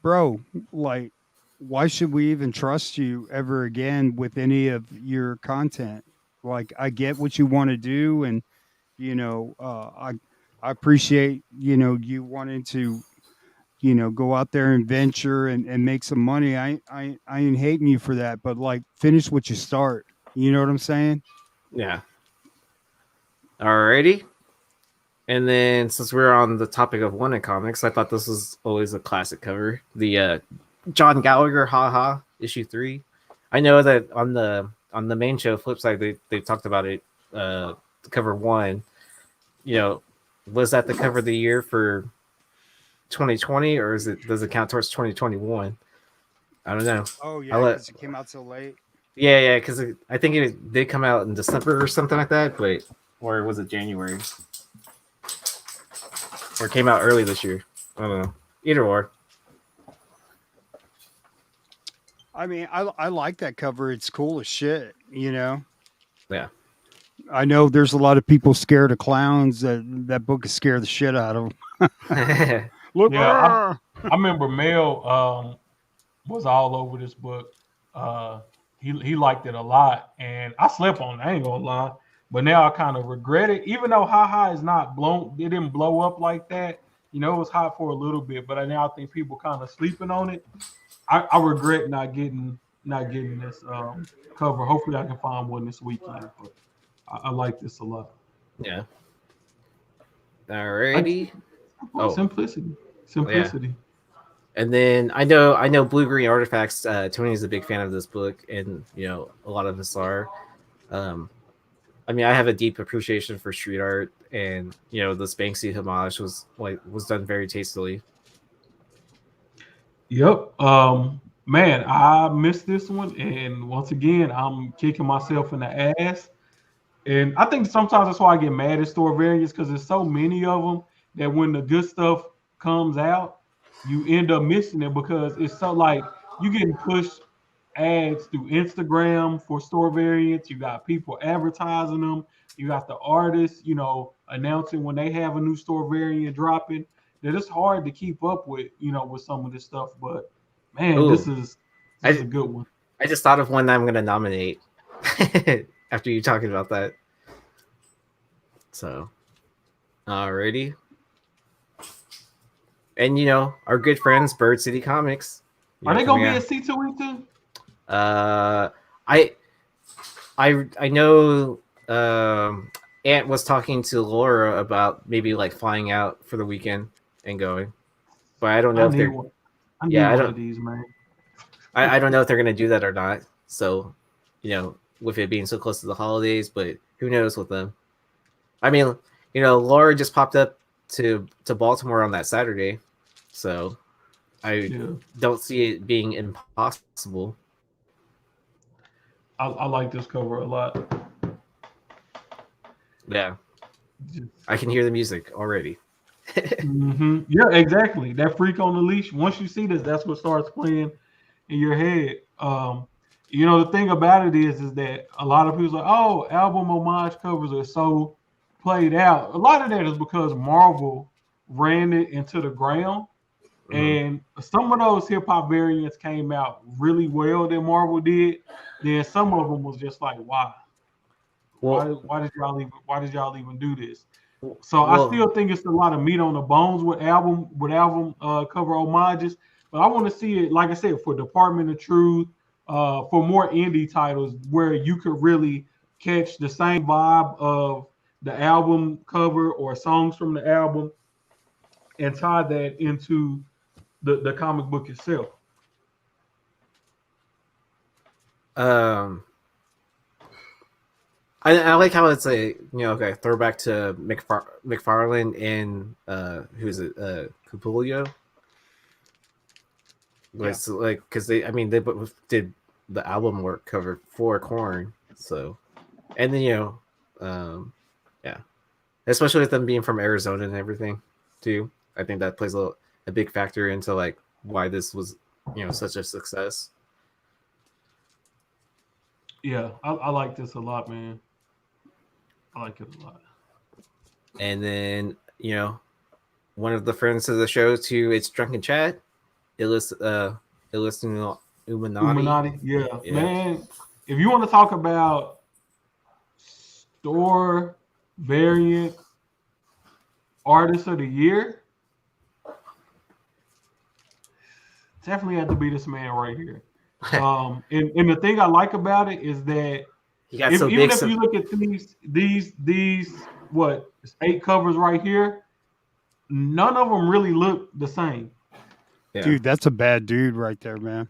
bro, like, why should we even trust you ever again with any of your content? Like, I get what you want to do, and I appreciate you wanting to go out there and venture and make some money. I ain't hating you for that, but like, finish what you start. You know what I'm saying? Yeah. Alrighty. And then, since we're on the topic of Wanted Comics, I thought this was always a classic cover. The John Gallagher haha issue 3. I know that on the main show Flipside they talked about it, cover 1. Was that the cover of the year for 2020, or does it count towards 2021? I don't know. Oh yeah, because it came out so late. Yeah, because I think it did come out in December or something like that, or was it January? Or it came out early this year. I don't know. Either or. I mean, I like that cover. It's cool as shit, Yeah. I know there's a lot of people scared of clowns. That book is scared the shit out of them. Look, I remember Mel was all over this book. He liked it a lot, and I slept on it. I ain't gonna lie, but now I kind of regret it. Even though Ha Ha is not blown, it didn't blow up like that. You know, it was hot for a little bit, but now I think people kind of sleeping on it. I regret not getting this cover. Hopefully, I can find one this weekend. But I like this a lot. Yeah. Alrighty. Simplicity. Yeah. And then I know Blue Green Artifacts. Tony is a big fan of this book, and you know a lot of us are. I mean, I have a deep appreciation for street art, and you know this Banksy homage was done very tastily. Yep. Man, I missed this one, and once again, I'm kicking myself in the ass. And I think sometimes that's why I get mad at store variants because there's so many of them that when the good stuff comes out, you end up missing it because it's so like you getting pushed ads through Instagram for store variants. You got people advertising them. You got the artists, you know, announcing when they have a new store variant dropping. That it's hard to keep up with, you know, with some of this stuff. But man, Ooh, this is a good one. I just thought of one that I'm going to nominate after you talking about that. So, alrighty. And you know, our good friends, Bird City Comics. Are they gonna be at C2E2? I know Ant was talking to Laura about maybe like flying out for the weekend and going, but I don't know if they're. I don't. These, man. I don't know if they're gonna do that or not. So, you know, with it being so close to the holidays, but who knows with them? I mean, you know, Laura just popped up to Baltimore on that Saturday, so I don't see it being impossible. I like this cover a lot. Yeah, I can hear the music already. Mm-hmm. Yeah, exactly. That freak on the leash. Once you see this, that's what starts playing in your head. You know, the thing about it is that a lot of people are like, oh, album homage covers are so played out. A lot of that is because Marvel ran it into the ground. Mm-hmm. And some of those hip hop variants came out really well that Marvel did. Then some of them was just like, why? Well, why did y'all even do this? So I still think it's a lot of meat on the bones with album cover homages. But I want to see it, like I said, for Department of Truth, for more indie titles where you could really catch the same vibe of the album cover or songs from the album and tie that into the comic book itself. I like how it's a throwback to McFarlane and who's it Capullo. It's like because they both did the album work cover for Korn, so and then especially with them being from Arizona and everything too. I think that plays a big factor into like why this was such a success. Yeah, I like this a lot, man. I like it a lot. And then, one of the friends of the show too, it's Drunken Chat. Illuminating Illuminati. Yeah, man. If you want to talk about store variant artist of the year, definitely have to be this man right here. And the thing I like about it is that if you look at these 8 covers right here, none of them really look the same. Yeah. Dude, that's a bad dude right there, man.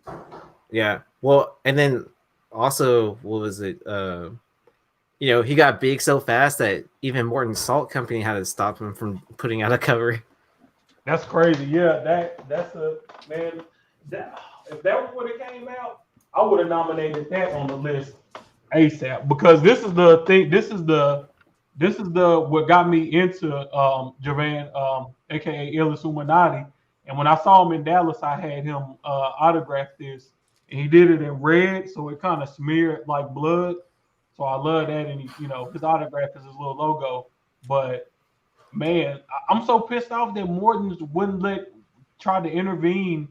Yeah. Well, and then also, what was it? He got big so fast that even Morton Salt Company had to stop him from putting out a cover. That's crazy. Yeah, that's a man. If that was when it came out, I would have nominated that on the list ASAP because this is the thing. This is the what got me into Javan, aka Illuminati. And when I saw him in Dallas, I had him autograph this, and he did it in red, so it kind of smeared like blood. So I love that, and his autograph is his little logo. But man, I'm so pissed off that Morton's wouldn't try to intervene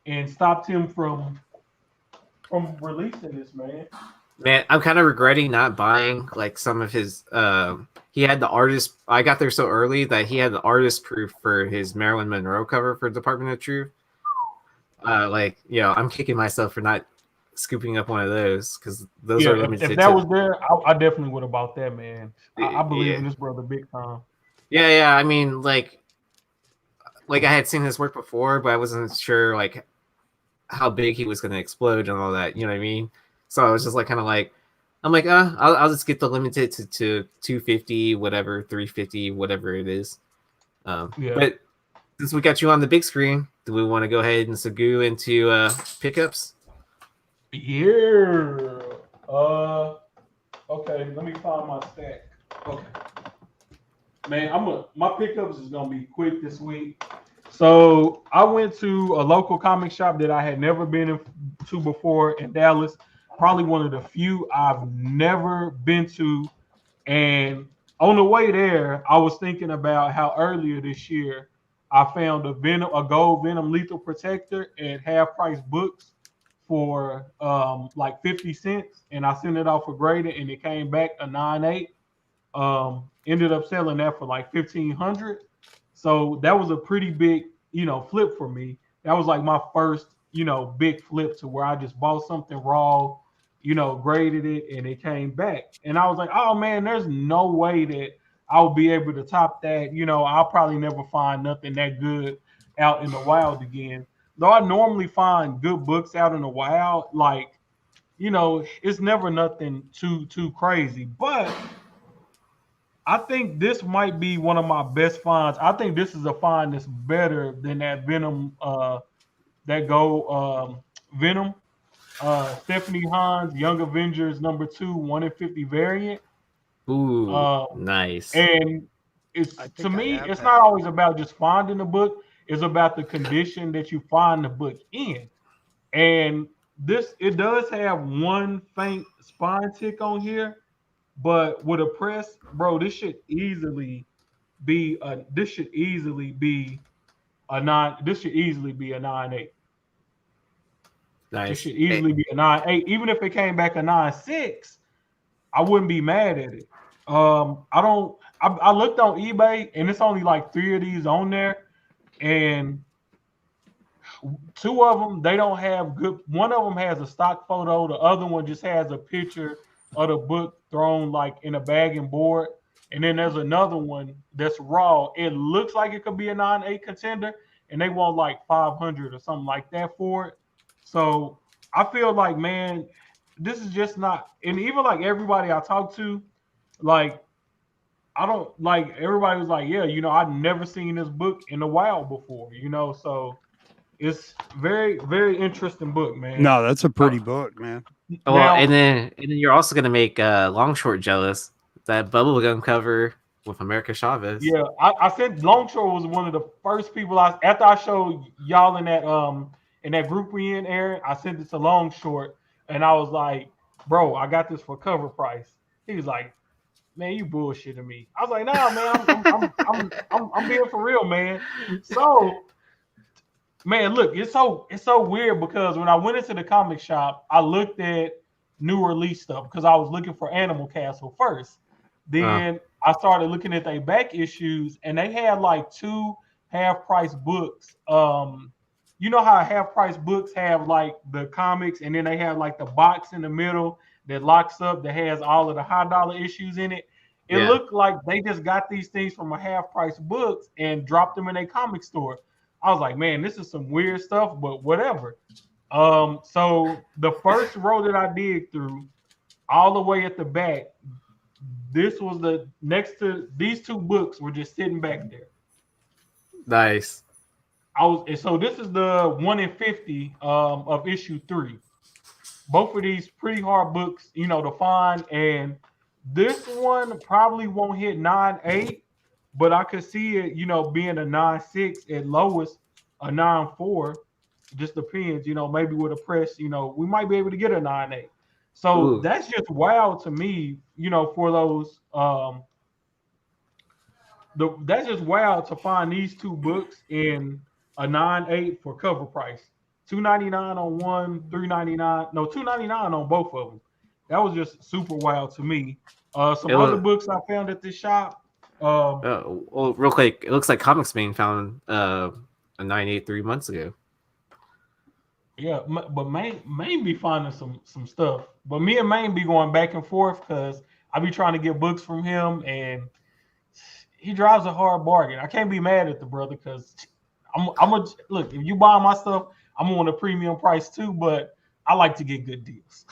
and stopped him from releasing this, man. Man, I'm kind of regretting not buying like some of his. He had the artist. I got there so early that he had the artist proof for his Marilyn Monroe cover for Department of Truth. I'm kicking myself for not scooping up one of those because those Yeah, are if limited. that was there, I definitely would have bought that, man. I believe Yeah. in this brother big time. Yeah. I mean, like I had seen his work before, but I wasn't sure like how big he was going to explode and all that. You know what I mean? So I was just like, kind of like, I'm like, I'll just get the limited to 250, whatever, 350, whatever it is. Yeah. But since we got you on the big screen, do we want to go ahead and segue into pickups? Yeah. Okay, let me find my stack. Okay. Man, my pickups is gonna be quick this week. So I went to a local comic shop that I had never been to before in Dallas. Probably one of the few I've never been to. And on the way there, I was thinking about how earlier this year I found a gold Venom Lethal Protector at half price books for like 50 cents, and I sent it off for graded, and it came back a 9.8. Ended up selling that for like 1,500. So that was a pretty big, flip for me. That was like my first, big flip to where I just bought something raw, graded it, and it came back. And I was like, oh man, there's no way that I'll be able to top that. I'll probably never find nothing that good out in the wild again. Though I normally find good books out in the wild, like, it's never nothing too crazy. But I think this might be one of my best finds. I think this is a find that's better than that Venom, that Venom, Stephanie Hans, Young Avengers #2, 1 in 50 variant. Ooh, nice. And it's to me, it's not always about just finding the book. It's about the condition that you find the book in. And it does have one faint spine tick on here, but with a press, bro, this should easily be a 9.8. Nice. It should easily be a 9.8. Even if it came back a 9.6, I wouldn't be mad at it. I looked on eBay and it's only like 3 of these on there, and 2 of them, they don't have good. One of them has a stock photo. The other one just has a picture of the book thrown like in a bag and board. And then there's another one that's raw. It looks like it could be a 9.8 contender, and they want like 500 or something like that for it. So I feel like, man, this is just not. And even like everybody I talk to, like, I don't like, everybody was like, yeah, I've never seen this book in the wild before, so it's very, very interesting book, man. No, that's a pretty book, man. Well, Now, and then you're also gonna make Longshort jealous. That bubblegum cover with America Chavez. yeah, I said Longshore was one of the first people after I showed y'all in that group we in, Aaron. I sent it to Longshort, and I was like, bro, I got this for cover price. He was like, man, you bullshitting me. I was like, nah, man, I'm being for real, man. So, man, look, it's so weird because when I went into the comic shop, I looked at new release stuff because I was looking for Animal Castle first. Then I started looking at their back issues, and they had like 2 half-price books. You know how half-price books have like the comics, and then they have like the box in the middle that locks up that has all of the high-dollar issues in it. It looked like they just got these things from a half-price books and dropped them in a comic store. I was like, man, this is some weird stuff, but whatever. So the first row that I dig through, all the way at the back, this was the next to these 2 books were just sitting back there. Nice. So this is the 1 in 50 of issue 3. Both of these pretty hard books, to find, and this one probably won't hit 9.8, but I could see it, being a 9.6 at lowest, a 9.4. Just depends, maybe with a press, we might be able to get a 9.8. So that's just wild to me, for those. That's just wild to find these 2 books in a 9.8 for cover price. $2.99 on one, $3.99. No, $2.99 on both of them. That was just super wild to me. Some other books I found at this shop. Well, real quick, it looks like Comics Being found a 9.8 3 months ago. Yeah, but Maine be finding some stuff. But me and Maine be going back and forth because I be trying to get books from him, and he drives a hard bargain. I can't be mad at the brother because I'm a look. If you buy my stuff, I'm on a premium price too. But I like to get good deals.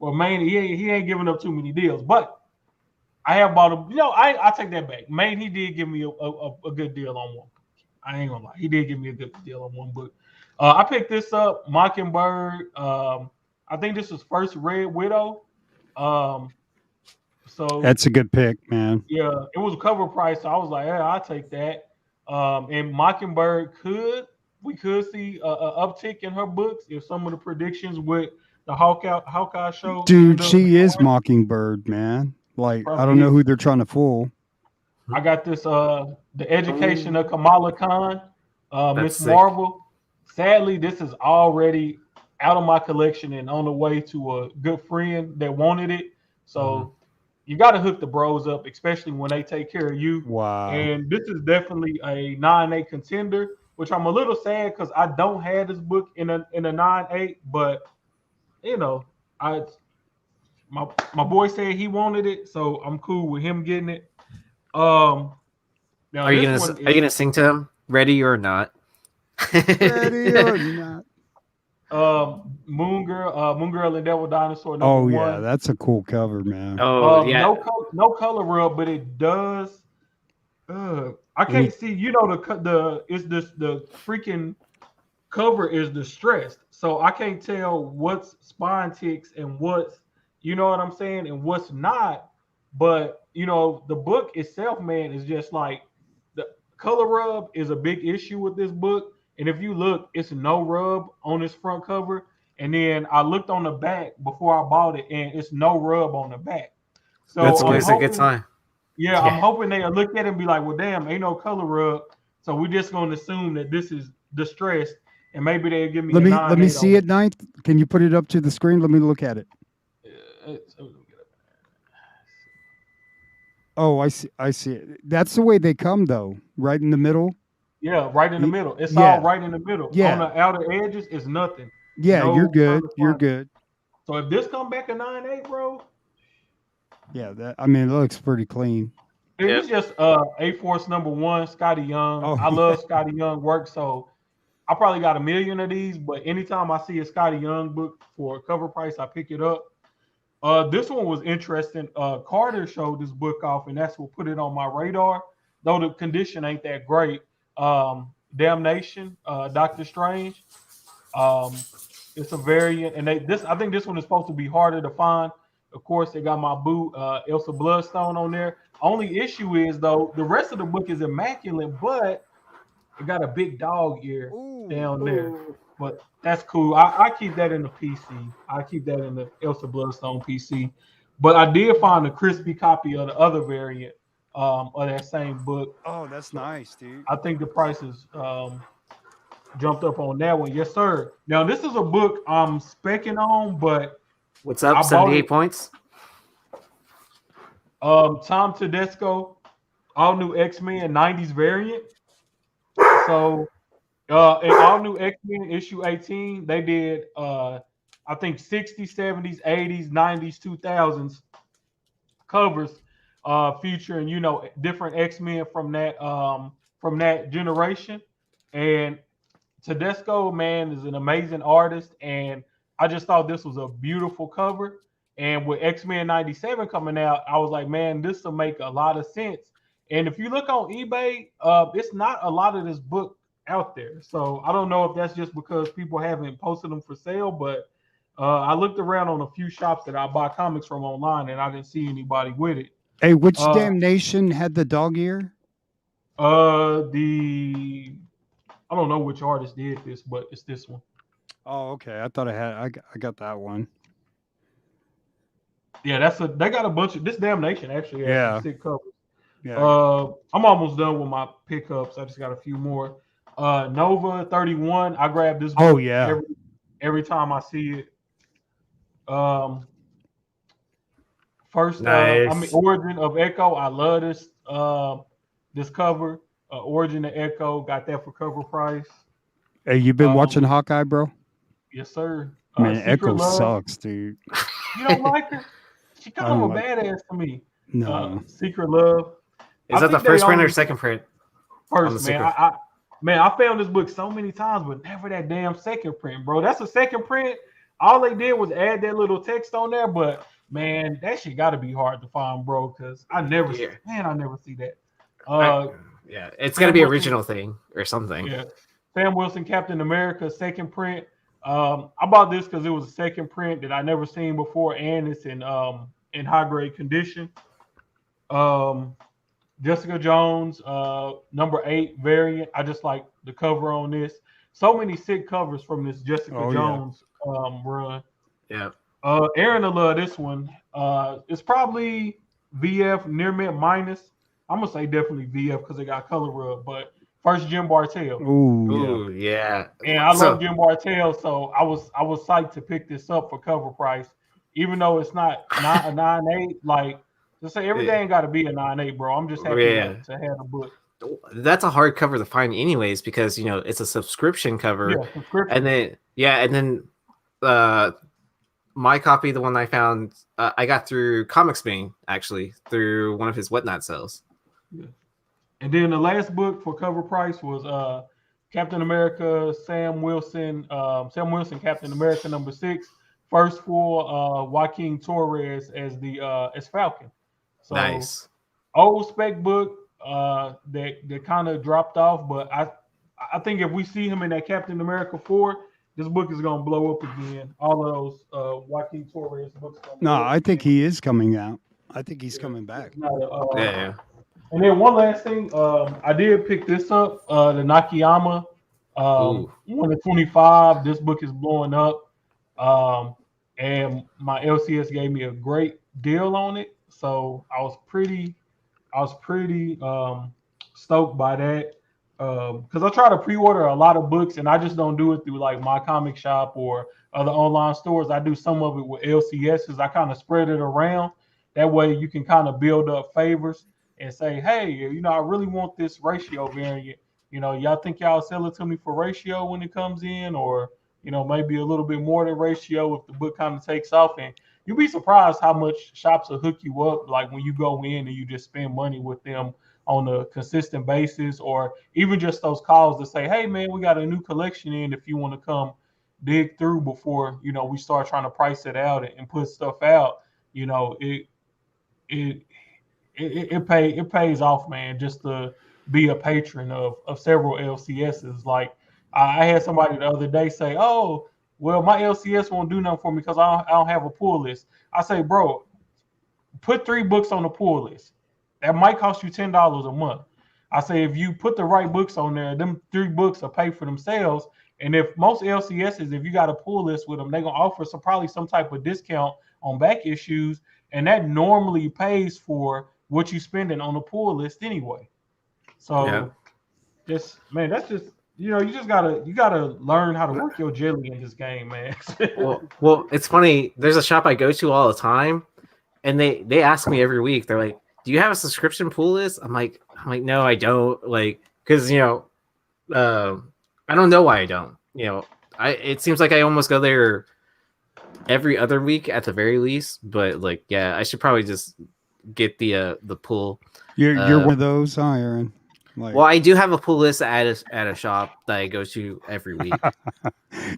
Well, Maine, he ain't giving up too many deals, but I have bought him. You know, I take that back. Maine, he did give me a good deal on one. I ain't gonna lie, he did give me a good deal on one book. I picked this up, Mockingbird. I think this was first Red Widow. So That's a good pick, man. yeah, it was a cover price, so I was like, yeah, I'll take that. And Mockingbird we could see a uptick in her books if some of the predictions with the Hawkeye show. Dude, she is Mockingbird, man. Like, I don't know who they're trying to fool. I got this The Education of Kamala Khan, Miss Marvel. Sadly, this is already out of my collection and on the way to a good friend that wanted it. So you got to hook the bros up, especially when they take care of you. Wow. And this is definitely a 9.8 contender, which I'm a little sad because I don't have this book in a 9.8, but you know, my boy said he wanted it, so I'm cool with him getting it. Now are you gonna sing to him? Ready or not? Ready or not? Moon Girl and Devil Dinosaur. Oh yeah, one. that's a cool cover, man. Oh yeah. No color rub, but it does. I can't see. You know the freaking cover is distressed, so I can't tell what's spine ticks and what's, you know what I'm saying, and what's not. But you know, the book itself, man, is just like the color rub is a big issue with this book. And if you look, it's no rub on this front cover. And then I looked on the back before I bought it, and it's no rub on the back. So that's always a good sign. Yeah, I'm hoping they'll look at it and be like, well, damn, ain't no color rub. So we're just going to assume that this is distressed, and maybe they'll give me let me see it, Ninth. Can you put it up to the screen? Let me look at it. Oh, I see it. That's the way they come, though, right in the middle. Yeah, right in the middle. It's all right in the middle. Yeah. On the outer edges, it's nothing. Yeah, you're good. You're good. So if this come back a 9.8, bro. Yeah, it looks pretty clean. It's just A-Force #1, Scotty Young. Oh, I love Scotty Young work, so I probably got 1 million of these, but anytime I see a Scotty Young book for a cover price, I pick it up. This one was interesting. Carter showed this book off, and that's what put it on my radar, though the condition ain't that great. Damnation, Doctor Strange. It's a variant, and I think this one is supposed to be harder to find. Of course, they got my boo, Elsa Bloodstone on there. Only issue is, though, the rest of the book is immaculate, but it got a big dog ear down there. But that's cool. I keep that in the PC. I keep that in the Elsa Bloodstone PC. But I did find a crispy copy of the other variant of that same book. Oh, that's nice, dude. I think the prices jumped up on that one. Yes, sir. Now, this is a book I'm specking on, but what's up? 78 points. Tom Tedesco, all new X-Men 90s variant. So in all new X-Men issue 18, they did I think 60s, 70s, 80s, 90s, 2000s covers featuring, you know, different X-Men from that generation. And Tedesco, man, is an amazing artist, and I just thought this was a beautiful cover. And with X-Men 97 coming out, I was like, man, this will make a lot of sense. And if you look on eBay, it's not a lot of this book out there. So I don't know if that's just because people haven't posted them for sale, but I looked around on a few shops that I buy comics from online, and I didn't see anybody with it. Hey, which Damnation had the dog ear? I don't know which artist did this, but it's this one. Oh, okay. I thought I got that one. Yeah, they got a bunch of this Damnation actually has some sick covers. Yeah. I'm almost done with my pickups. I just got a few more. Nova 31. I grab this Oh book yeah. every time I see it. First, Nice. Origin of Echo. I love this cover. Origin of Echo. Got that for cover price. Hey, you been watching Um, Hawkeye, bro? yes, sir. Man, Secret Echo Love. sucks, dude. You don't like her? She I kind of don't a like. badass to me. No. Secret Love. Is I that the think they first print or only second print on the first, man. secret? I found this book so many times, but never that damn second print, bro. That's a second print. All they did was add that little text on there, but man, that shit got to be hard to find, bro. Because I never see that. Yeah, it's gonna Sam be Wilson, original thing or something. yeah, Sam Wilson, Captain America, second print. I bought this because it was a second print that I never seen before, and it's in high grade condition. Um, Jessica Jones, number 8 variant. I just like the cover on this. So many sick covers from this Jessica Oh, yeah. Jones run. Yeah. Aaron will love this one. It's probably VF near mint minus. I'm gonna say definitely VF because they got color rub. But first Jim Bartell, Ooh, yeah. Ooh, yeah. and I So- love Jim Bartell, so I was psyched to pick this up for cover price, even though it's not a 9.8. Like, just say everything got to be a 9.8, bro. I'm just happy to have a book. That's a hard cover to find anyways because it's a subscription cover. Yeah, subscription. And then my copy, the one I found, I got through Comics Bean actually through one of his whatnot sales. Yeah. And then the last book for cover price was Captain America, Sam Wilson, Captain America number 6, first full Joaquin Torres as Falcon. So Nice. Old spec book that kind of dropped off, but I think if we see him in that Captain America 4, this book is gonna blow up again. All of those Joaquin Torres books. No, I think he is coming out. I think he's coming back. Yeah. And then one last thing, I did pick this up, the Nakayama 1 to 25. This book is blowing up, and my LCS gave me a great deal on it, so I was pretty stoked by that. Because I try to pre-order a lot of books, and I just don't do it through like my comic shop or other online stores. I do some of it with LCSs. I kind of spread it around. That way, you can kind of build up favors and say, hey, I really want this ratio variant. Y'all think y'all sell it to me for ratio when it comes in, or maybe a little bit more than ratio if the book kind of takes off. And you'll be surprised how much shops will hook you up, like when you go in and you just spend money with them on a consistent basis, or even just those calls to say, hey man, we got a new collection in if you want to come dig through before we start trying to price it out and put stuff out. It pays off, man, just to be a patron of several LCSs. Like I had somebody the other day say, oh, well, my LCS won't do nothing for me because I don't have a pull list. I say, bro, put 3 books on the pull list. That might cost you $10 a month. I say, if you put the right books on there, them 3 books will pay for themselves. And if most LCSs, if you got a pull list with them, they're going to offer probably some type of discount on back issues. And that normally pays for what you're spending on the pull list anyway. So that's just, you just gotta learn how to work your jelly in this game, man. well, it's funny. There's a shop I go to all the time, and they ask me every week. They're like, do you have a subscription pool list? I'm like, no, I don't. Like, because I don't know why I don't. It seems like I almost go there every other week at the very least. But like, yeah, I should probably just get the pool. You're one of those, huh, Aaron? Like, well, I do have a pool list at a shop that I go to every week.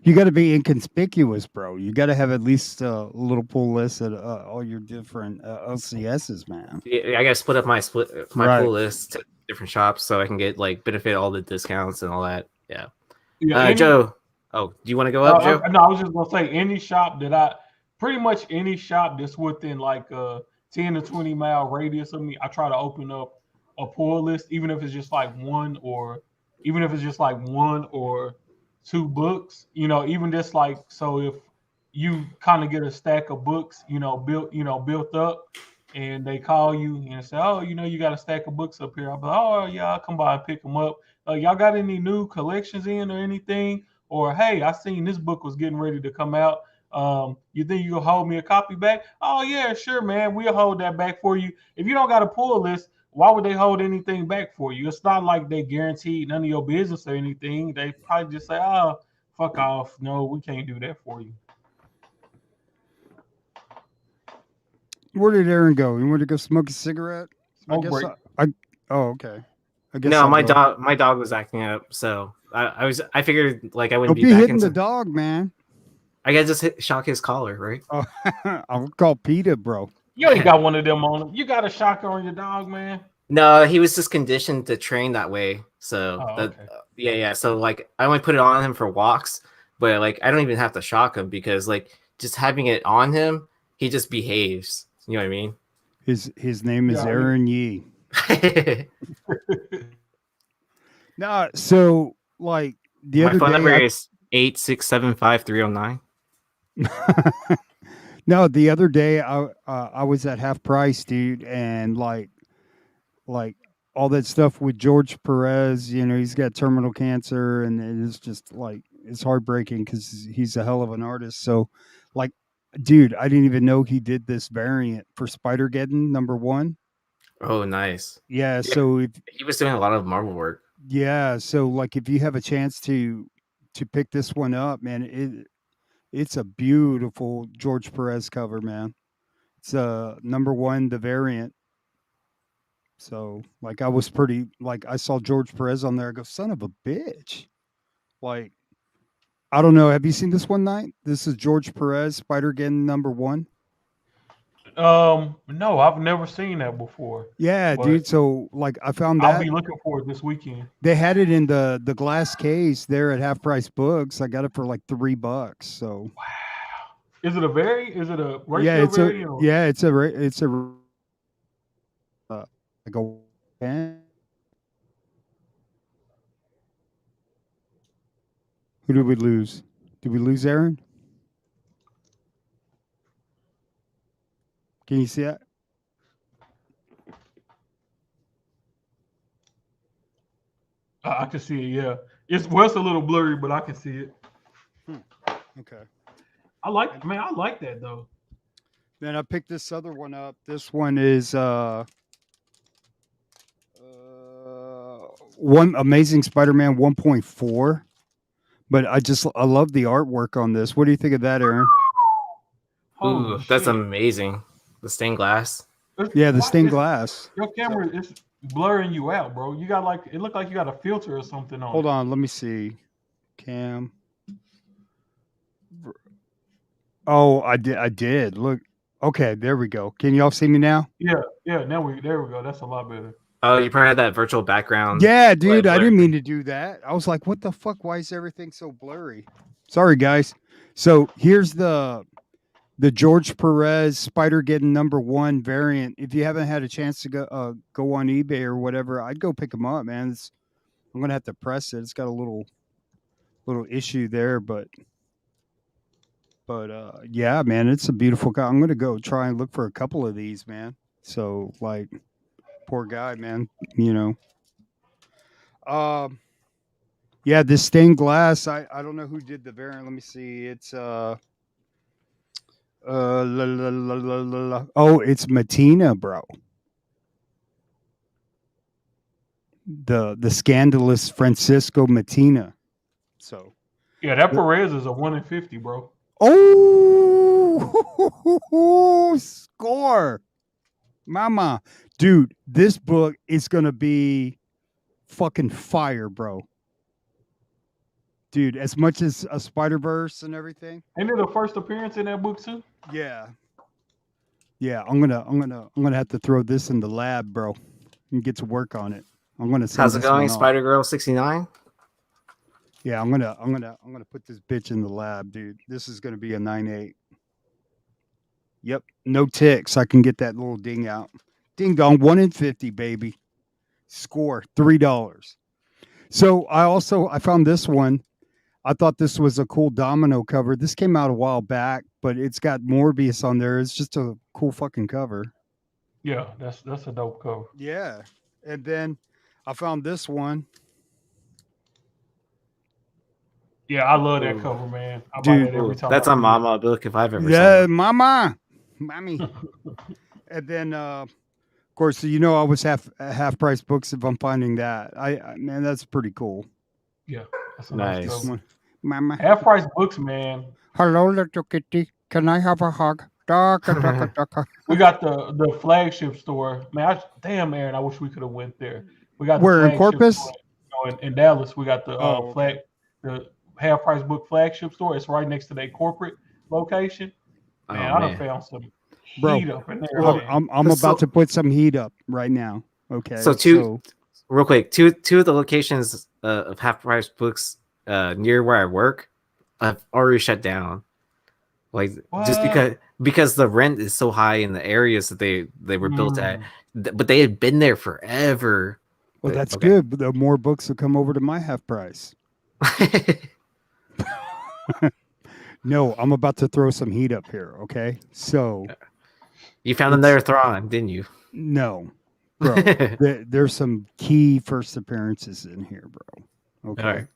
You got to be inconspicuous, bro. You got to have at least a little pool list at all your different LCSs, man. Yeah, I got to split up my Right. pool list to different shops so I can get benefit all the discounts and all that. Yeah. Joe. Oh, do you want to go up, Joe? No, I was just gonna say any shop that's within like a 10 to 20 mile radius of me, I try to open up a pull list, even if it's just like one or 2 books, even just like, so if you kind of get a stack of books, built up, and they call you and say, oh, you got a stack of books up here. I'll be like, oh yeah, I'll come by and pick them up. y'all got any new collections in or anything? Or hey, I seen this book was getting ready to come out. You think you'll hold me a copy back? Oh yeah, sure, man. We'll hold that back for you. If you don't got a pull list, why would they hold anything back for you? It's not like they guaranteed none of your business or anything. They probably just say, "Oh, fuck off. No, we can't do that for you." Where did Aaron go? You want to go smoke a cigarette? Smoke break. Oh, okay. I guess No, I'll my go. dog was acting up, so I figured like I wouldn't Don't be be back hitting the into. dog, man. I gotta just shock his collar, right? Oh, I'll call PETA, bro. You ain't got one of them on them. You got a shocker on your dog, man. No, he was just conditioned to train that way. So Oh, that okay. yeah. So like I only put it on him for walks, but like I don't even have to shock him because like just having it on him, he just behaves. You know what I mean? His name is Yeah, Aaron Yee. Nah, so like the My other phone day, number is 8675309. no, the other day I was at half price, dude, and like all that stuff with George Perez. You know, he's got terminal cancer, and it's just like it's heartbreaking because he's a hell of an artist. So, like, dude, I didn't even know he did this variant for Spider-Geddon #1. Oh, nice. Yeah, Yeah, so if he was doing a lot of Marvel work. yeah, so like if you have a chance to pick this one up, man, it's a beautiful George Perez cover, man. It's #1, the variant. So like I was pretty like I saw George Perez on there. I go, son of a bitch. Like I don't know. Have you seen this one night? This is George Perez, Spider-Geddon #1. no, I've never seen that before, Yeah, but dude. So like I found I'll that be looking for it this weekend. they had it in the glass case there at Half Price Books. I got it for like $3. So Is it a very? Is it a yeah, ratio variant? Or, it's a like a 10. Who did we lose? Did we lose Aaron? Can you see that? I can see it. Yeah, it's a little blurry, but I can see it. Okay. I like that though. Then I picked this other one up. This one is one Amazing Spider-Man 1.4. But I love the artwork on this. What do you think of that, Aaron? Holy Ooh, that's shit! amazing. The stained glass. Yeah, the Why stained is glass. your camera is blurring you out, bro? You got like it looked like you got a filter or something on Hold it. on, let me see. Cam. Oh, I did. Look. Okay, there we go. Can y'all see me now? Yeah, yeah. There we go. That's a lot better. Oh, you probably had that virtual background. Yeah, dude, I blur. didn't mean to do that. I was like, what the fuck? Why is everything so blurry? Sorry, guys. So here's the George Perez Spider-Geddon #1 variant. If you haven't had a chance to go on eBay or whatever, I'd go pick them up, man. I'm gonna have to press it. It's got a little issue there, but yeah, man, it's a beautiful guy. I'm gonna go try and look for a couple of these, man. So like, poor guy, man. You know. Yeah, this stained glass. I don't know who did the variant. Let me see. It's oh, it's Matina, bro. The scandalous Francisco Matina. So Yeah, that Perez is a 1 in 50, bro. oh score. Mama. Dude, this book is gonna be fucking fire, bro. Dude, as much as a Spider-Verse and everything. Ain't it the first appearance in that book too? Yeah. Yeah, I'm gonna have to throw this in the lab, bro, and get to work on it. I'm gonna send How's it this going, one off. Spider Girl 69? Yeah, I'm gonna put this bitch in the lab, dude. This is gonna be a 9.8. Yep, no ticks. I can get that little ding out. Ding dong, 1 in 50, baby. Score $3. So I found this one. I thought this was a cool domino cover. This came out a while back, but it's got Morbius on there. It's just a cool fucking cover. Yeah, that's a dope cover. Yeah. And then I found this one. Yeah, I love that Ooh. cover, man. I buy Dude. that every Ooh, time. that's I a see it. mama book if I've ever Yeah, seen mommy. And then, of course, you know, I was half price books if I'm finding that. Man, that's pretty cool. Yeah, that's a nice Nice. This cover. one, mama. Half price books, man. Hello, little kitty. Can I have a hug? Daka, daka, daka. We got the flagship store, man. Damn, Aaron, I wish we could have went there. We got the We're in flagship Corpus. store in Dallas. We got the Oh, okay. the half price book flagship store. It's right next to their corporate location. Man, Oh I done man. found some Bro, heat up in there, Well, man. I'm about So- to put some heat up right now. Okay. So real quick, two of the locations of half price books near where I work, I've already shut down. Like just What? because the rent is so high in the areas that they were built at, Mm. but they had been there forever. Well, But- that's okay. good. The more books will come over to my half price. No, I'm about to throw some heat up here. Okay. So, You found another Thrawn, didn't you? no, bro, there's some key first appearances in here, bro. Okay. All right.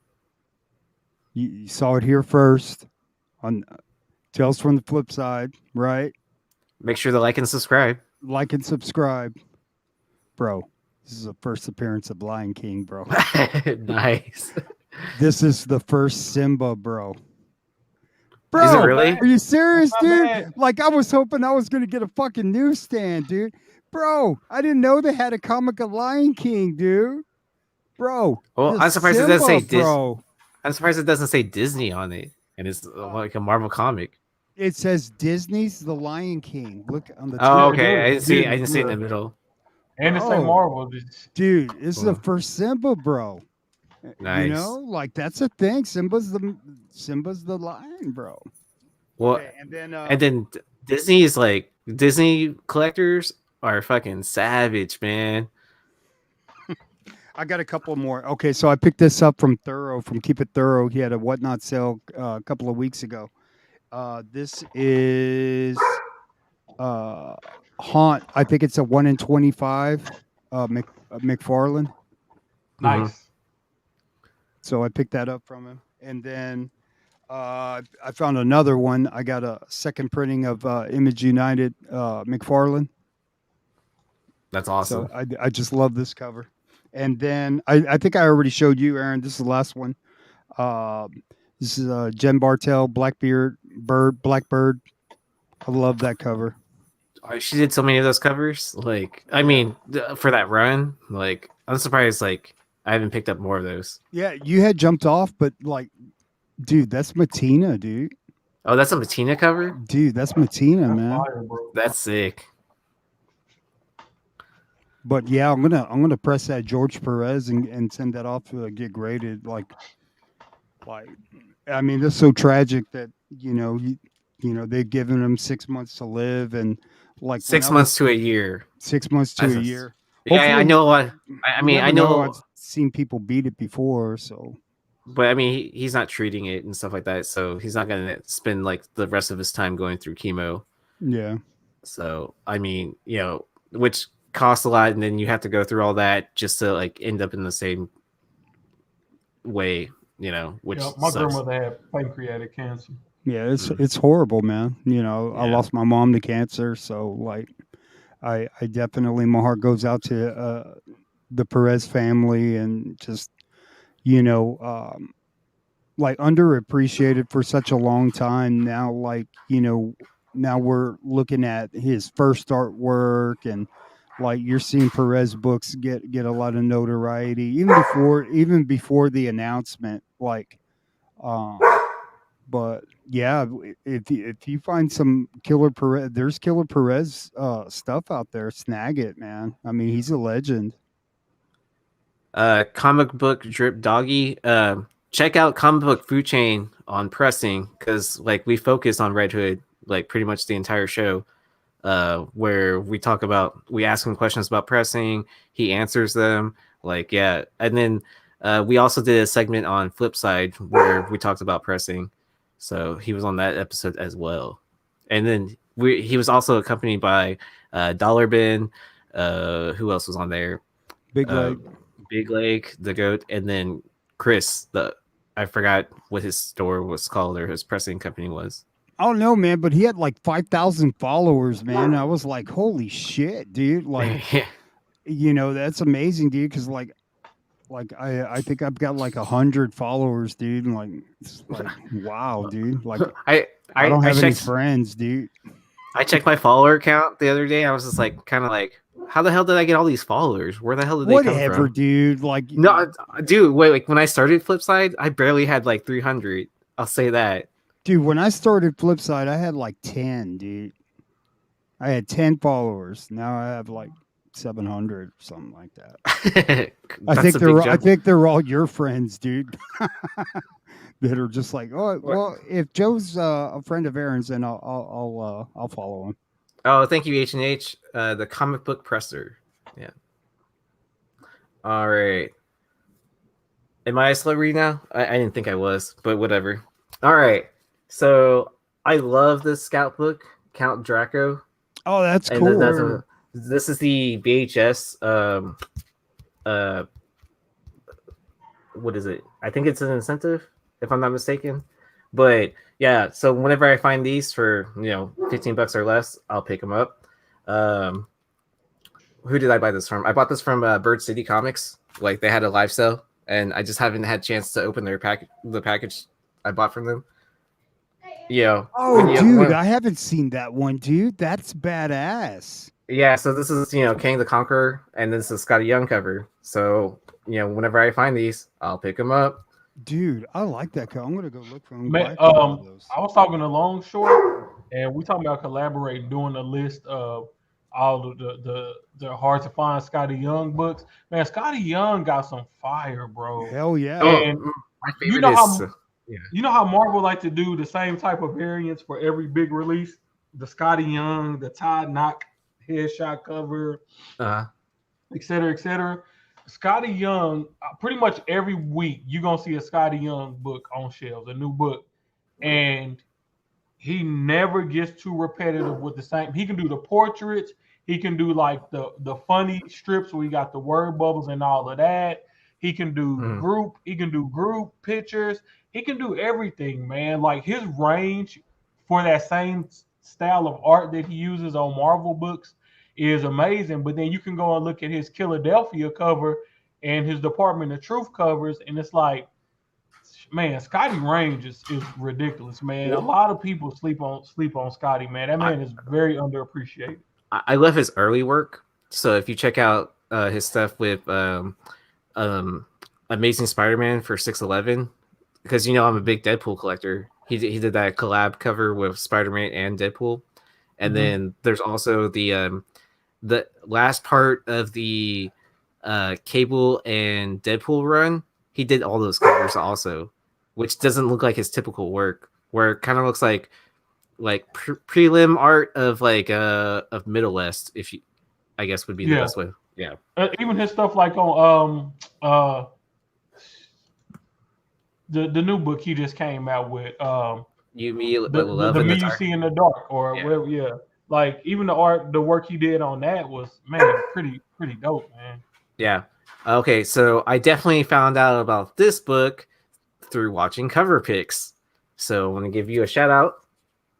You saw it here first on Tales from the Flip Side, right? Make sure to like and subscribe. Like and subscribe, bro. This is the first appearance of Lion King, bro. Nice. This is the first Simba, bro. Is it Bro, really? are you serious, Not dude? bad. Like, I was hoping I was gonna get a fucking newsstand, dude. Bro, I didn't know they had a comic of Lion King, dude. Bro, Well, the I'm surprised it doesn't say Simba, bro. I'm surprised it doesn't say Disney on it, and it's like a Marvel comic. It says Disney's The Lion King. Look on the Oh, top. okay. I it didn't see. is, I didn't see it in yeah. the middle. And it's Bro. like Marvel. Just, Dude, this is the Cool. first Simba, bro. You Nice. know, like that's a thing. Simba's the lion, bro. Well, Okay, and then Disney is like Disney collectors are fucking savage, man. I got a couple more. Okay, so I picked this up from Keep It Thorough. He had a whatnot sale a couple of weeks ago. This is Haunt. I think it's a 1 in 25. McFarlane. nice. So I picked that up from him, and then I found another one. I got a second printing of Image United McFarlane. That's awesome. So I just love this cover. And then I think I already showed you, Aaron. This is the last one. This is Jen Bartel, Blackbird. I love that cover. She did so many of those covers. Like, I mean, for that run, like, I'm surprised. Like, I haven't picked up more of those. Yeah, you had jumped off, but like, dude, that's Matina, dude. Oh, that's a Matina cover. Dude, that's Matina, That's man. fire, bro. That's sick. But yeah, I'm gonna press that George Perez and send that off to get graded. Like, I mean, it's so tragic that you know they've given him 6 months to live, and like 6 months to a year. 6 months to a That's- year. Yeah, I Hopefully- know. I you mean, never I know, I've seen people beat it before, so but I mean, he's not treating it and stuff like that, so he's not gonna spend like the rest of his time going through chemo. yeah. So I mean, you know, which costs a lot, and then you have to go through all that just to like end up in the same way, you know. Which Yeah, my sucks. grandmother had pancreatic cancer. Yeah, it's horrible, man. You know, I Yeah. lost my mom to cancer, so like, I definitely my heart goes out to the Perez family, and just like underappreciated for such a long time now. Like now we're looking at his first artwork, and like you're seeing Perez books get a lot of notoriety even before the announcement. Like, but yeah, if you find some Killer Perez, there's Killer Perez stuff out there. Snag it, man. I mean, he's a legend. Comic book drip doggy. Check out Comic Book Food Chain on pressing, because like we focus on Red Hood like pretty much the entire show. Where we ask him questions about pressing, he answers them. Like, yeah, and then we also did a segment on Flipside where we talked about pressing, so he was on that episode as well. And then he was also accompanied by Dollar Bin. Who else was on there? Big leg. Big Leg, the goat, and then Chris, the I forgot what his store was called or his pressing company was. I don't know, man, but he had like 5,000 followers, man. I was like, holy shit, dude! Like, Yeah. that's amazing, dude. Because like I think I've got like 100 followers, dude. And like, it's like, wow, dude. Like, I don't have any friends, dude. I checked my follower count the other day. I was just like, kind of like, how the hell did I get all these followers? Where the hell did they come Whatever, from? dude. Like, No, dude, wait, like when I started Flipside, I barely had like 300. I'll say that. dude, when I started Flipside, I had like 10, dude. I had 10 followers. Now I have like 700 or something like that. I think they're all your friends, dude. That are just like, oh, well, if Joe's a friend of Aaron's, then I'll follow him. Oh, thank you, H&H. The comic book presser. Yeah. All right. Am I a celebrity now? I didn't think I was, but whatever. All right. So I love this scout book, Count Draco. Oh, that's cool. This is the VHS. What is it? I think it's an incentive, if I'm not mistaken. But yeah, so whenever I find these for $15 or less, I'll pick them up. Who did I buy this from? I bought this from Bird City Comics. Like they had a live sale, and I just haven't had a chance to open the package I bought from them. Dude, I haven't seen that one, dude. That's badass. Yeah, so this is King the Conqueror, and this is Scotty Young cover. So whenever I find these, I'll pick them up. Dude, I like that cover. I'm gonna go look for them. Man, I was talking to Long Short, and we talking about collaborating, doing a list of all of the hard to find Scotty Young books. Man, Scotty Young got some fire, bro. Hell yeah! And my favorite you know how Marvel like to do the same type of variants for every big release? The Scotty Young, the Todd Knock headshot cover, et cetera, et cetera. Scotty Young, pretty much every week you're gonna see a Scotty Young book on shelves, a new book, and he never gets too repetitive with the same. He can do the portraits, he can do like the funny strips where he got the word bubbles and all of that. He can do group pictures. He can do everything, man. Like his range for that same style of art that he uses on Marvel books is amazing. But then you can go and look at his Philadelphia cover and his Department of Truth covers, and it's like, man, Scotty range is ridiculous, man. A lot of people sleep on Scotty, man. That man is very underappreciated. I love his early work. So if you check out his stuff with Amazing Spider-Man for 611, because I'm a big Deadpool collector. He did that collab cover with Spider-Man and Deadpool, and then there's also the last part of the Cable and Deadpool run. He did all those covers also, which doesn't look like his typical work, where it kind of looks like prelim art of of Middle West, if you, I guess would be the best way. Yeah. Even his stuff like on the new book he just came out with, You Me the Me You See in the Dark, or whatever. Yeah, like even the work he did on that was, man, pretty dope, man. Yeah. Okay, so I definitely found out about this book through watching cover picks. So I want to give you a shout out,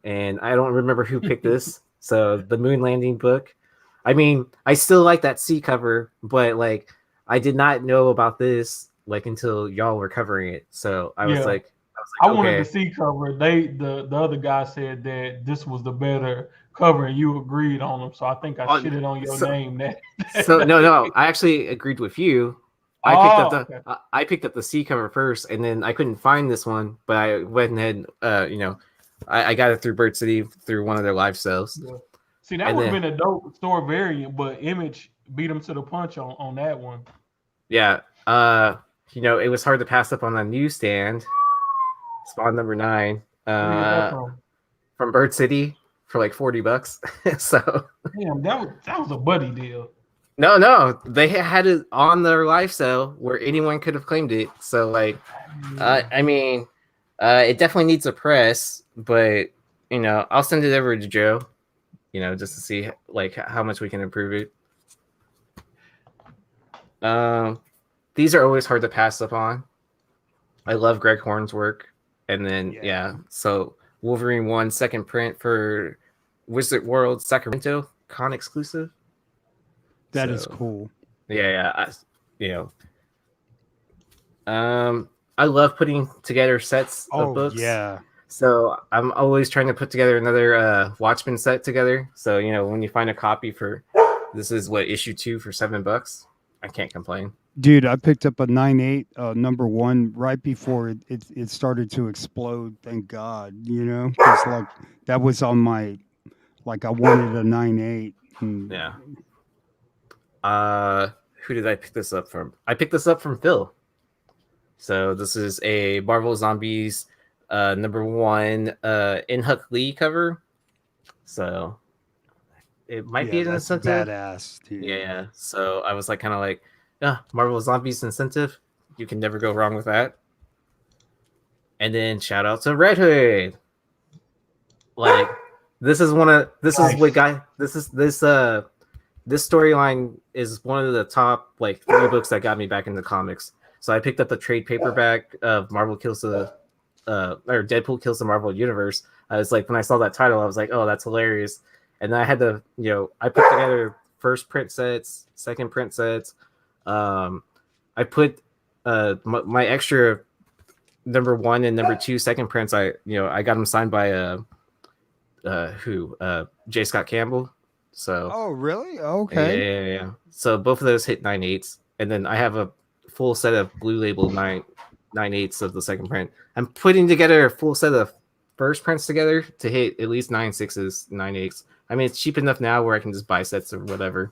and I don't remember who picked this. So the Moon Landing book. I mean, I still like that C cover, but like I did not know about this until y'all were covering it. So I was like, I wanted the C cover. The other guy said that this was the better cover, and you agreed on them. So I think I shitted on your name. So no, I actually agreed with you. I picked up the C cover first, and then I couldn't find this one, but I went ahead. I got it through Bird City through one of their live sales. Yeah. See, that would have been a dope store variant, but Image beat him to the punch on that one. Yeah. It was hard to pass up on the newsstand. Spawn number 9. From Bird City for like $40. So damn, that was a buddy deal. No, they had it on their live sale where anyone could have claimed it. So I mean, it definitely needs a press, but I'll send it over to Joe, just to see how much we can improve it. These are always hard to pass up on. I love Greg Horn's work. And then so Wolverine 1 second print for Wizard World Sacramento con exclusive. That is cool. Yeah. I love putting together sets of books. Yeah. So I'm always trying to put together another Watchmen set together. So when you find a copy for this is what issue 2 for $7, I can't complain. Dude, I picked up a 9.8 number 1 right before it started to explode. Thank God, because like that was on my I wanted a 9.8. Yeah. Who did I pick this up from? I picked this up from Phil. So this is a Marvel Zombies number 1 In-Huck Lee cover. So it might be an incentive. Badass, dude. Yeah. So I was kind of like, Marvel Zombies incentive. You can never go wrong with that. And then shout out to Red Hood. This storyline is one of the top 3 books that got me back into comics. So I picked up the trade paperback of Deadpool Kills the Marvel Universe. I was when I saw that title, I was like, oh, that's hilarious. And then I had to, I put together first print sets, second print sets. I put my extra number 1 and number 2 second prints. I got them signed by J. Scott Campbell. So oh really? Okay. Yeah. So both of those hit 9.8s, and then I have a full set of Blue Label 9.8s of the second print. I'm putting together a full set of first prints together to hit at least 9.6s, 9.8s. I mean, it's cheap enough now where I can just buy sets or whatever.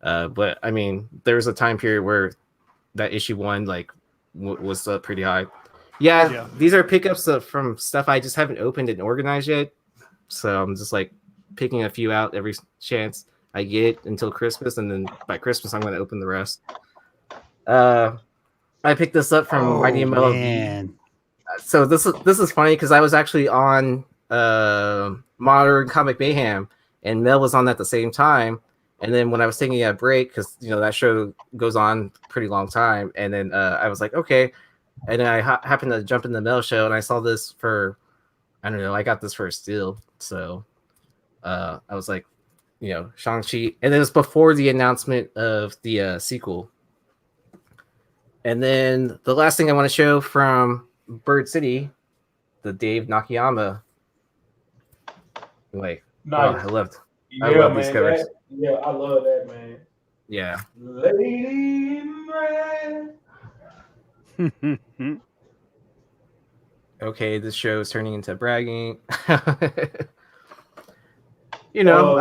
But I mean, there was a time period where that issue 1 was pretty high. Yeah, these are pickups from stuff I just haven't opened and organized yet. So I'm just picking a few out every chance I get until Christmas, and then by Christmas I'm going to open the rest. I picked this up from Mighty MLB. So this is funny because I was actually on Modern Comic Mayhem, and Mel was on at the same time. And then when I was taking a break, because that show goes on pretty long time, and then I was like, okay. And then I happened to jump in the Mel show, and I saw this for, I don't know, I got this for a steal. So I was like, Shang-Chi. And it was before the announcement of the sequel. And then the last thing I want to show from Bird City, the Dave Nakayama. Nice. I love these covers. I love that, man. Yeah. Lady in Red. Okay, this show is turning into bragging. I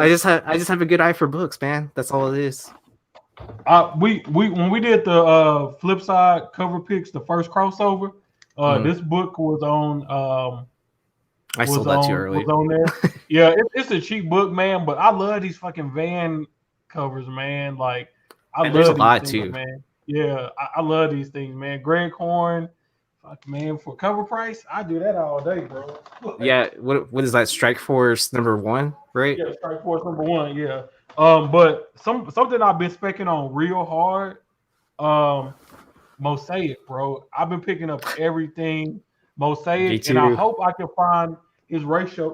just have a good eye for books, man. That's all it is. We when we did the Flipside cover picks, the first crossover, this book was on. I sold that too early. Was on there. Yeah, it's a cheap book, man. But I love these fucking van covers, man. I love there's a these lot things, too, man. Yeah, I love these things, man. Greg Horn, fuck man, for cover price, I do that all day, bro. Yeah, what is that? Strike Force number 1, right? Yeah, Strike Force number 1, yeah. But something I've been specking on real hard, Mosaic, bro. I've been picking up everything Mosaic, and I hope I can find his ratio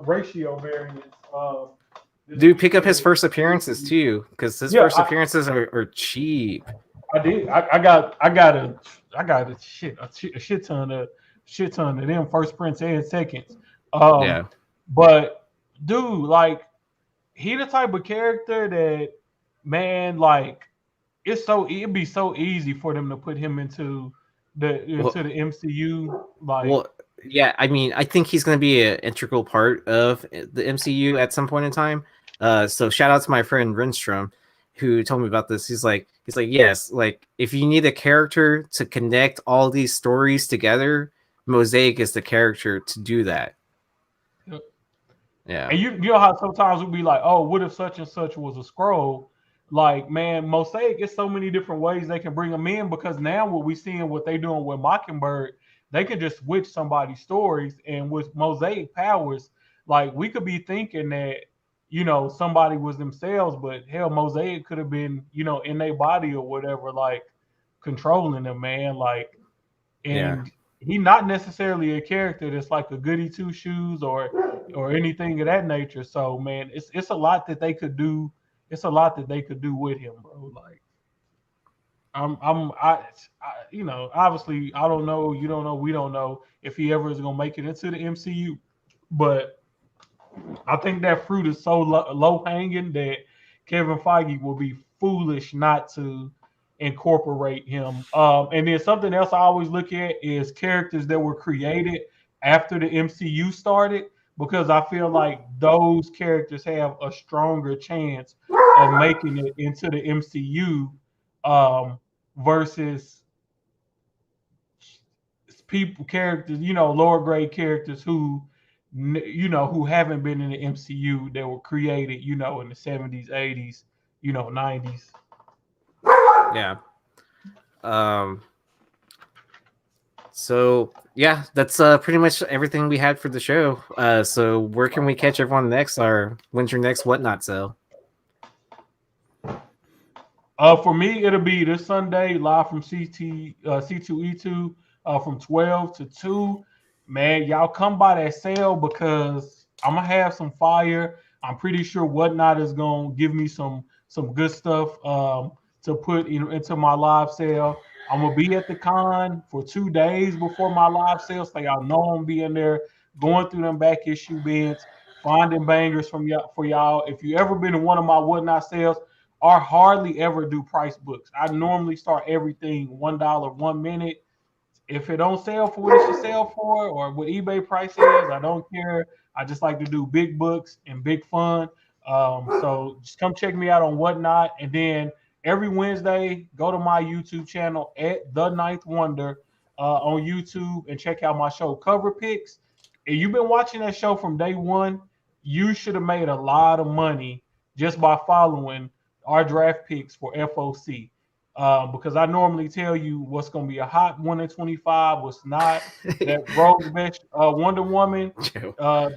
variants. Dude, pick up his first appearances too, because his first appearances are cheap. I did. I got a shit ton of them first prints and seconds. But dude, he the type of character that, man, it'd be so easy for them to put him into the MCU. Yeah, I mean, I think he's going to be an integral part of the MCU at some point in time. So shout out to my friend Renstrom, who told me about this. He's like, yes, if you need a character to connect all these stories together, Mosaic is the character to do that. Yep. Yeah. And you know how sometimes we'd be like, oh, what if such and such was a scroll? Man, Mosaic is so many different ways they can bring them in, because now what we seeing what they doing with Mockingbird, they can just switch somebody's stories, and with Mosaic powers, we could be thinking that, somebody was themselves, but hell, Mosaic could have been, in their body or whatever, controlling them, man. he not necessarily a character that's like a goody two shoes or anything of that nature. So man, it's a lot that they could do. It's a lot that they could do with him, bro. Like you know, obviously I don't know, you don't know, we don't know if he ever is gonna make it into the MCU, but I think that fruit is so low hanging that Kevin Feige will be foolish not to incorporate him. And then something else I always look at is characters that were created after the MCU started, because I feel like those characters have a stronger chance of making it into the MCU versus people characters, you know, lower grade characters who you know who haven't been in the MCU that were created, you know, in the 70s, 80s, you know, 90s. Yeah. So yeah, that's pretty much everything we had for the show. So where can we catch everyone next, or when's your next whatnot sale? For me, it'll be this Sunday live from C2E2 from 12 to 2. Man, y'all come by that sale because I'm gonna have some fire. I'm pretty sure Whatnot is gonna give me some good stuff to put into my live sale. I'm gonna be at the con for 2 days before my live sale, so y'all know I'm being there, going through them back issue bins, finding bangers from y'all for y'all. If you ever been to one of my Whatnot sales, I hardly ever do price books. I normally start everything $1 1 minute. If it don't sell for what it should sell for or what eBay price is, I don't care. I just like to do big books and big fun. So just come check me out on Whatnot. And then every Wednesday, go to my YouTube channel at The Ninth Wonder on YouTube and check out my show Cover Picks. If you've been watching that show from day one, you should have made a lot of money just by following our draft picks for FOC. Because I normally tell you what's going to be a hot 1 in 25, what's not. That Rose Bitch, Wonder Woman,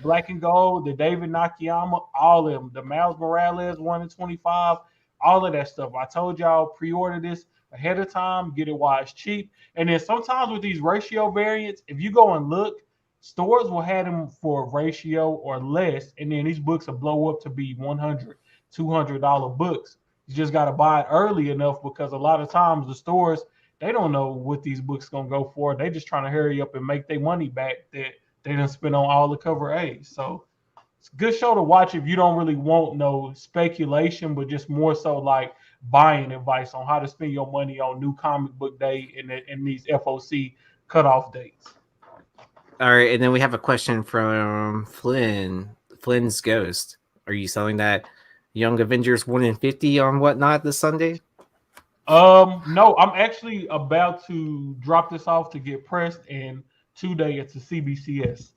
Black and Gold, the David Nakayama, all of them, the Miles Morales 1 in 25, all of that stuff. I told y'all pre-order this ahead of time, get it while it's cheap. And then sometimes with these ratio variants, if you go and look, stores will have them for ratio or less, and then these books will blow up to be $100, $200 books. You just got to buy it early enough, because a lot of times the stores, they don't know what these books going to go for. They just trying to hurry up and make their money back that they didn't spend on all the cover A's. So it's a good show to watch if you don't really want no speculation, but just more so like buying advice on how to spend your money on new comic book day and these FOC cutoff dates. All right, and then we have a question from Flynn. Flynn's Ghost. Are you selling that Young Avengers 1 in 50 on Whatnot this Sunday? No, I'm actually about to drop this off to get pressed, and today it's a CBCS.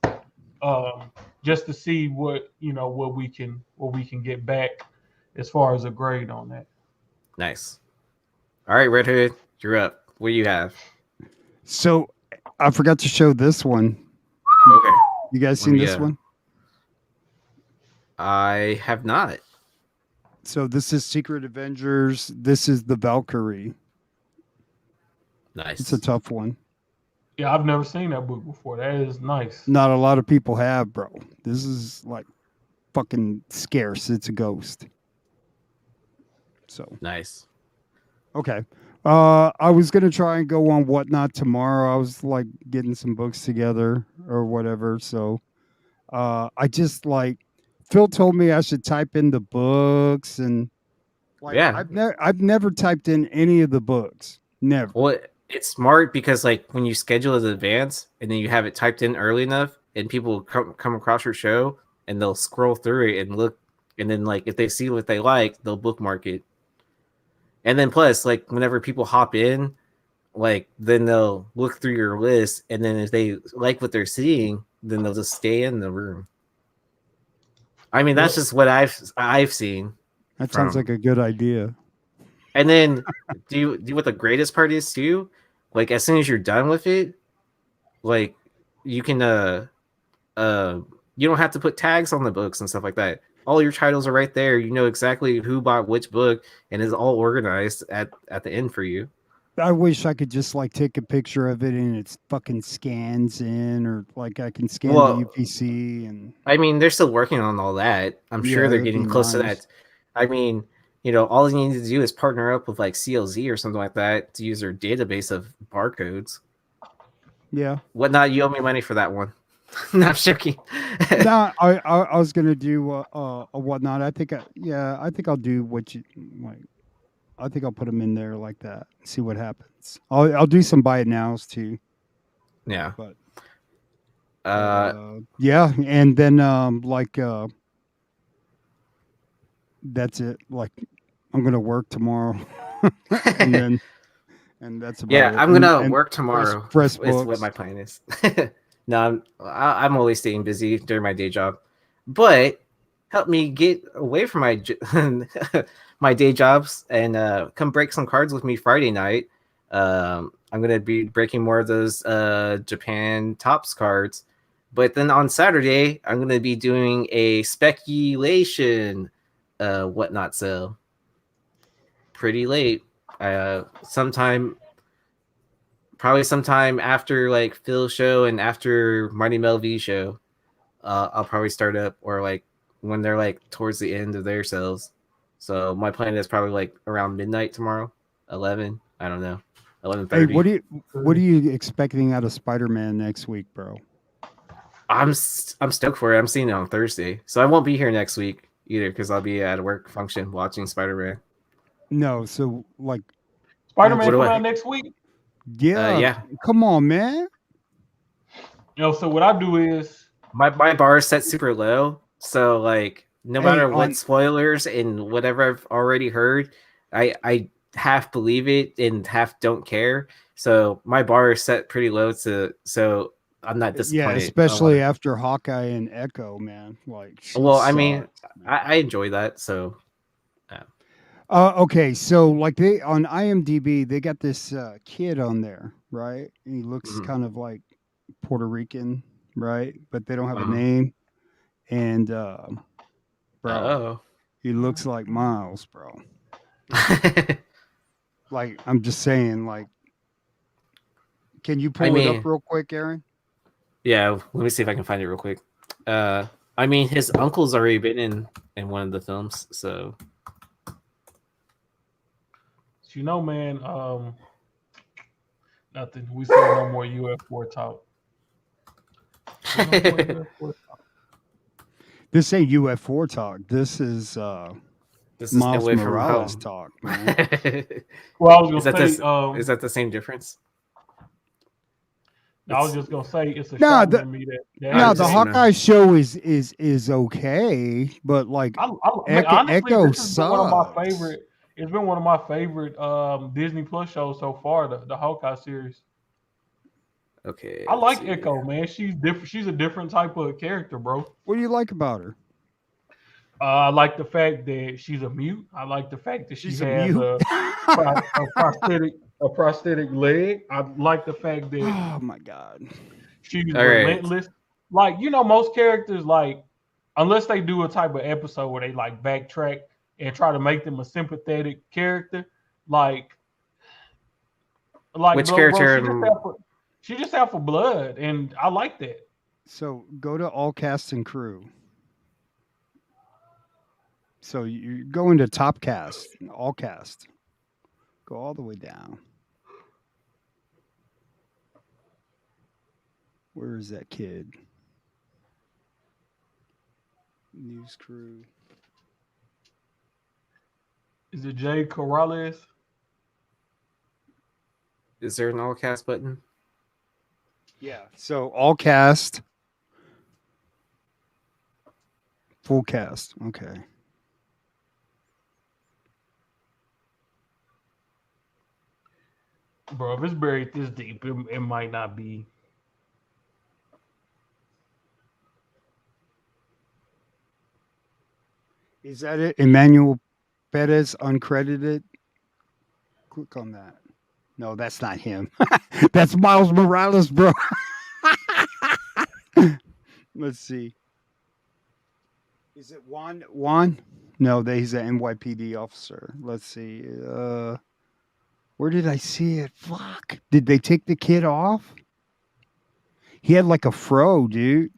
Just to see what we can get back as far as a grade on that. Nice. All right, Red Hood, you're up. What do you have? So I forgot to show this one. Okay. You guys seen this one? I have not. So this is Secret Avengers. This is the Valkyrie. Nice. It's a tough one. Yeah, I've never seen that book before. That is nice. Not a lot of people have, bro. This is like fucking scarce. It's a ghost. So nice. Okay. I was gonna try and go on Whatnot tomorrow. I was like getting some books together or whatever. So I just like Phil told me I should type in the books, and like yeah, I've never typed in any of the books. Never. Well, it's smart because like when you schedule it in advance and then you have it typed in early enough, and people come across your show and they'll scroll through it and look, and then like if they see what they like, they'll bookmark it. And then plus, like whenever people hop in, like then they'll look through your list, and then if they like what they're seeing, then they'll just stay in the room. I mean, that's just what I've seen. That sounds like a good idea. And then do what the greatest part is too. Like as soon as you're done with it, like you can you don't have to put tags on the books and stuff like that. All your titles are right there. You know exactly who bought which book, and it's all organized at the end for you. I wish I could just like take a picture of it and it's fucking scans in, or like I can scan the Well, UPC and I mean, they're still working on all that. I'm yeah, sure they're that'd be getting close to nice. that. I mean, all you need to do is partner up with like CLZ or something like that to use their database of barcodes. Yeah. Whatnot, you owe me money for that one. No, I'm joking. No, I was gonna do a whatnot. I think I think I'll do what you like. I think I'll put them in there like that. See what happens. I'll do some buy it nows too, Yeah. but Uh, yeah, and then that's it. Like I'm gonna work tomorrow, and then and that's about yeah, it. I'm gonna And work tomorrow. press Is what books. my plan is. No, I'm always staying busy during my day job, but help me get away from my my day jobs and come break some cards with me Friday night. I'm gonna be breaking more of those Japan Tops cards, but then on Saturday I'm gonna be doing a speculation whatnot sale pretty late. Sometime Probably sometime after like Phil's show and after Marty Mel V show. I'll probably start up, or like when they're like towards the end of their sales. So my plan is probably like around midnight tomorrow, 11. I don't know, Hey, 11:30. what are you expecting out of Spider-Man next week, bro? I'm stoked for it. I'm seeing it on Thursday, so I won't be here next week either because I'll be at a work function watching Spider Man. No, so like, Spider-Man What do coming I? out next week. yeah, Yeah, come on, man. So what I do is my bar is set super low, so like no Hey, matter what spoilers and whatever I've already heard, I half believe it and half don't care. So my bar is set pretty low so I'm not yeah, disappointed. especially after Hawkeye and Echo, man. Like, she Well, I mean, sucks, man. I enjoy that. So Okay, so like they on IMDb, they got this kid on there, right? And he looks mhm, kind of like Puerto Rican, right? But they don't have a mhm. name. And bro, Oh. he looks like Miles, bro. Like I'm just saying, like, can you I pull it up mean, real quick, Aaron? yeah. Let me see if I can find it real quick. I mean, his uncle's already been in one of the films, so man, nothing. We say no more UF4 talk. No more UF4 talk. This ain't UF4 talk. This is this is Miles away from Morales home. talk, man. Well, I was Is gonna that say, this? Is that the same difference? I was It's just gonna say it's a No, shocker the to me that no, I'm the just everything. gonna. Hawkeye show is okay, but like I mean, honestly, Echo this has been one of my sucks. favorite. It's been one of my favorite Disney Plus shows so far. The Hawkeye series. Okay, I let's like see. Echo, man. She's different. She's a different type of character, bro. What do you like about her? I like the fact that she's a mute. I like the fact that she She's a has mute. a prosthetic leg. I like the fact that Oh my god. she's All right. relentless. Like, most characters, like, unless they do a type of episode where they like backtrack and try to make them a sympathetic character, like Which bro, character? she just out for blood, and I like that. So go to all cast and crew. So you go into top cast, all cast. Go all the way down. Where is that kid? News crew. Is it Jay Corrales? Is there an all cast button? Yeah. So all cast. Full cast. Okay. Bro, if it's buried this deep, it might not be. Is that it? Emmanuel Perez uncredited. Click on that. No, that's not him. That's Miles Morales, bro. Let's see. Is it Juan? Juan? No, he's an NYPD officer. Let's see. Where did I see it? Fuck. Did they take the kid off? He had like a fro, dude.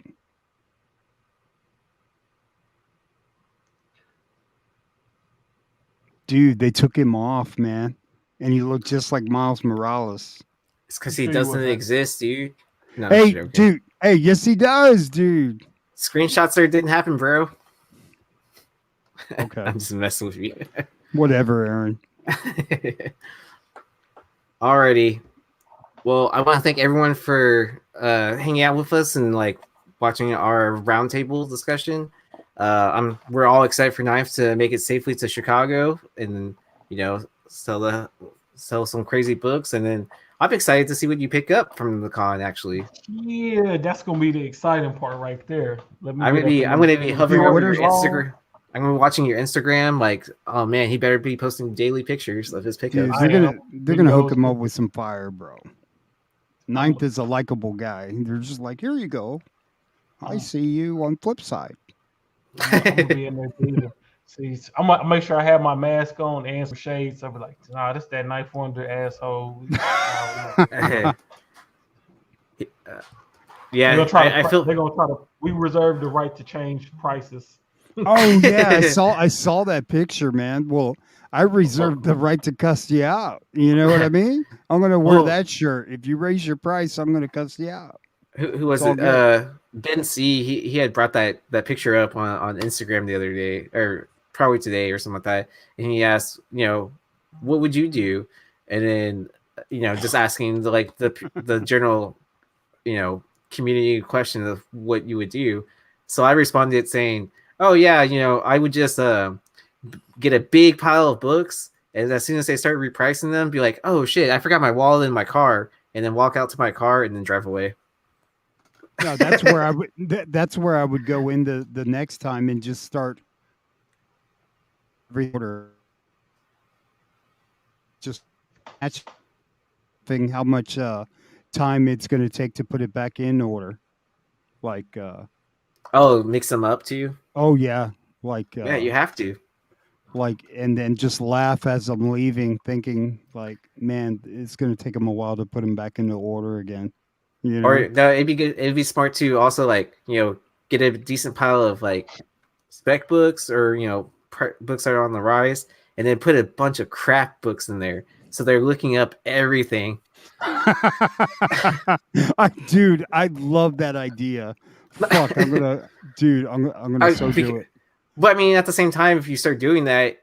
Dude, they took him off, man. And he looked just like Miles Morales. It's because I'll he tell you what, doesn't man. exist, dude. No, I'm Hey, just joking. dude. Hey, yes, he does, dude. Screenshots there didn't happen, bro. Okay. I'm just messing with you. Whatever, Aaron. Alrighty. Well, I want to thank everyone for hanging out with us and like watching our roundtable discussion. We're all excited for Knife to make it safely to Chicago and sell some crazy books, and then I'm excited to see what you pick up from the con. Actually, Yeah, that's gonna be the exciting part right there. Let me I'm get gonna be up in I'm the gonna be bed. hovering What over is your wrong? Instagram. I'm gonna be watching your Instagram. Like, oh man, he better be posting daily pictures of his Dude, pickups. they're gonna hook Videos. him up with some fire, bro. Ninth is a likable guy. They're just like, here you go. I see you on Flipside. I'm gonna be in there too. See, I'm gonna make sure I have my mask on and some shades. I'll be like, nah, this that knife wonder asshole. Yeah, They're gonna try to. I feel They're gonna try to. We reserve the right to change prices. Oh yeah, I saw that picture, man. Well, I reserved the right to cuss you out. You know what I mean? I'm gonna wear Well- that shirt. If you raise your price, I'm gonna cuss you out. who was It's all it? good. Ben C. He had brought that picture up on Instagram the other day, or probably today or something like that, and he asked, what would you do? And then just asking the general community question of what you would do. So I responded saying, oh yeah, I would just get a big pile of books, and as soon as they start repricing them, be like, oh shit, I forgot my wallet in my car, and then walk out to my car and then drive away. No, that's where I would. That's where I would go in the next time and just start every order. Just matching how much time it's going to take to put it back in order. Like, Oh, mix them up too. oh yeah, like Yeah, you have to. like, and then just laugh as I'm leaving, thinking like, man, it's going to take them a while to put them back into order again. You know? Or no, it'd be good. It'd be smart to also get a decent pile of like spec books or books that are on the rise, and then put a bunch of crap books in there, so they're looking up everything. Dude, I love that idea. Fuck, I'm gonna so do it. But I mean, at the same time, if you start doing that,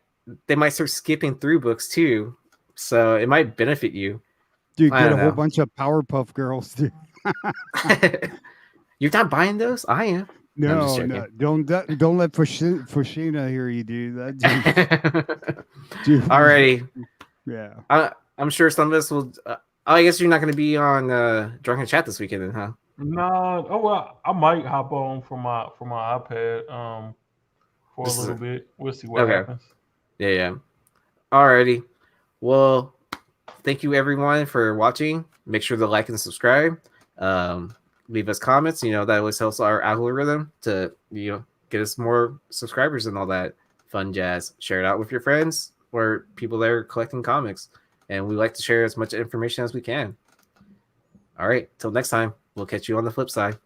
they might start skipping through books too, so it might benefit you. Dude, I get a don't whole know. bunch of Powerpuff Girls, dude. You're not buying those? I am. I'm just No, joking. don't let Fushina hear you, dude. That dude. Alrighty. Yeah. I'm sure some of us will. I guess you're not going to be on Drunken Chat this weekend, then, huh? No, oh well, I might hop on from my iPad for a little bit. We'll see what happens. Yeah. Alrighty. Well, thank you everyone for watching. Make sure to like and subscribe. Leave us comments. That always helps our algorithm to get us more subscribers and all that fun jazz. Share it out with your friends or people that are collecting comics. And we like to share as much information as we can. All right. Till next time. We'll catch you on the flip side.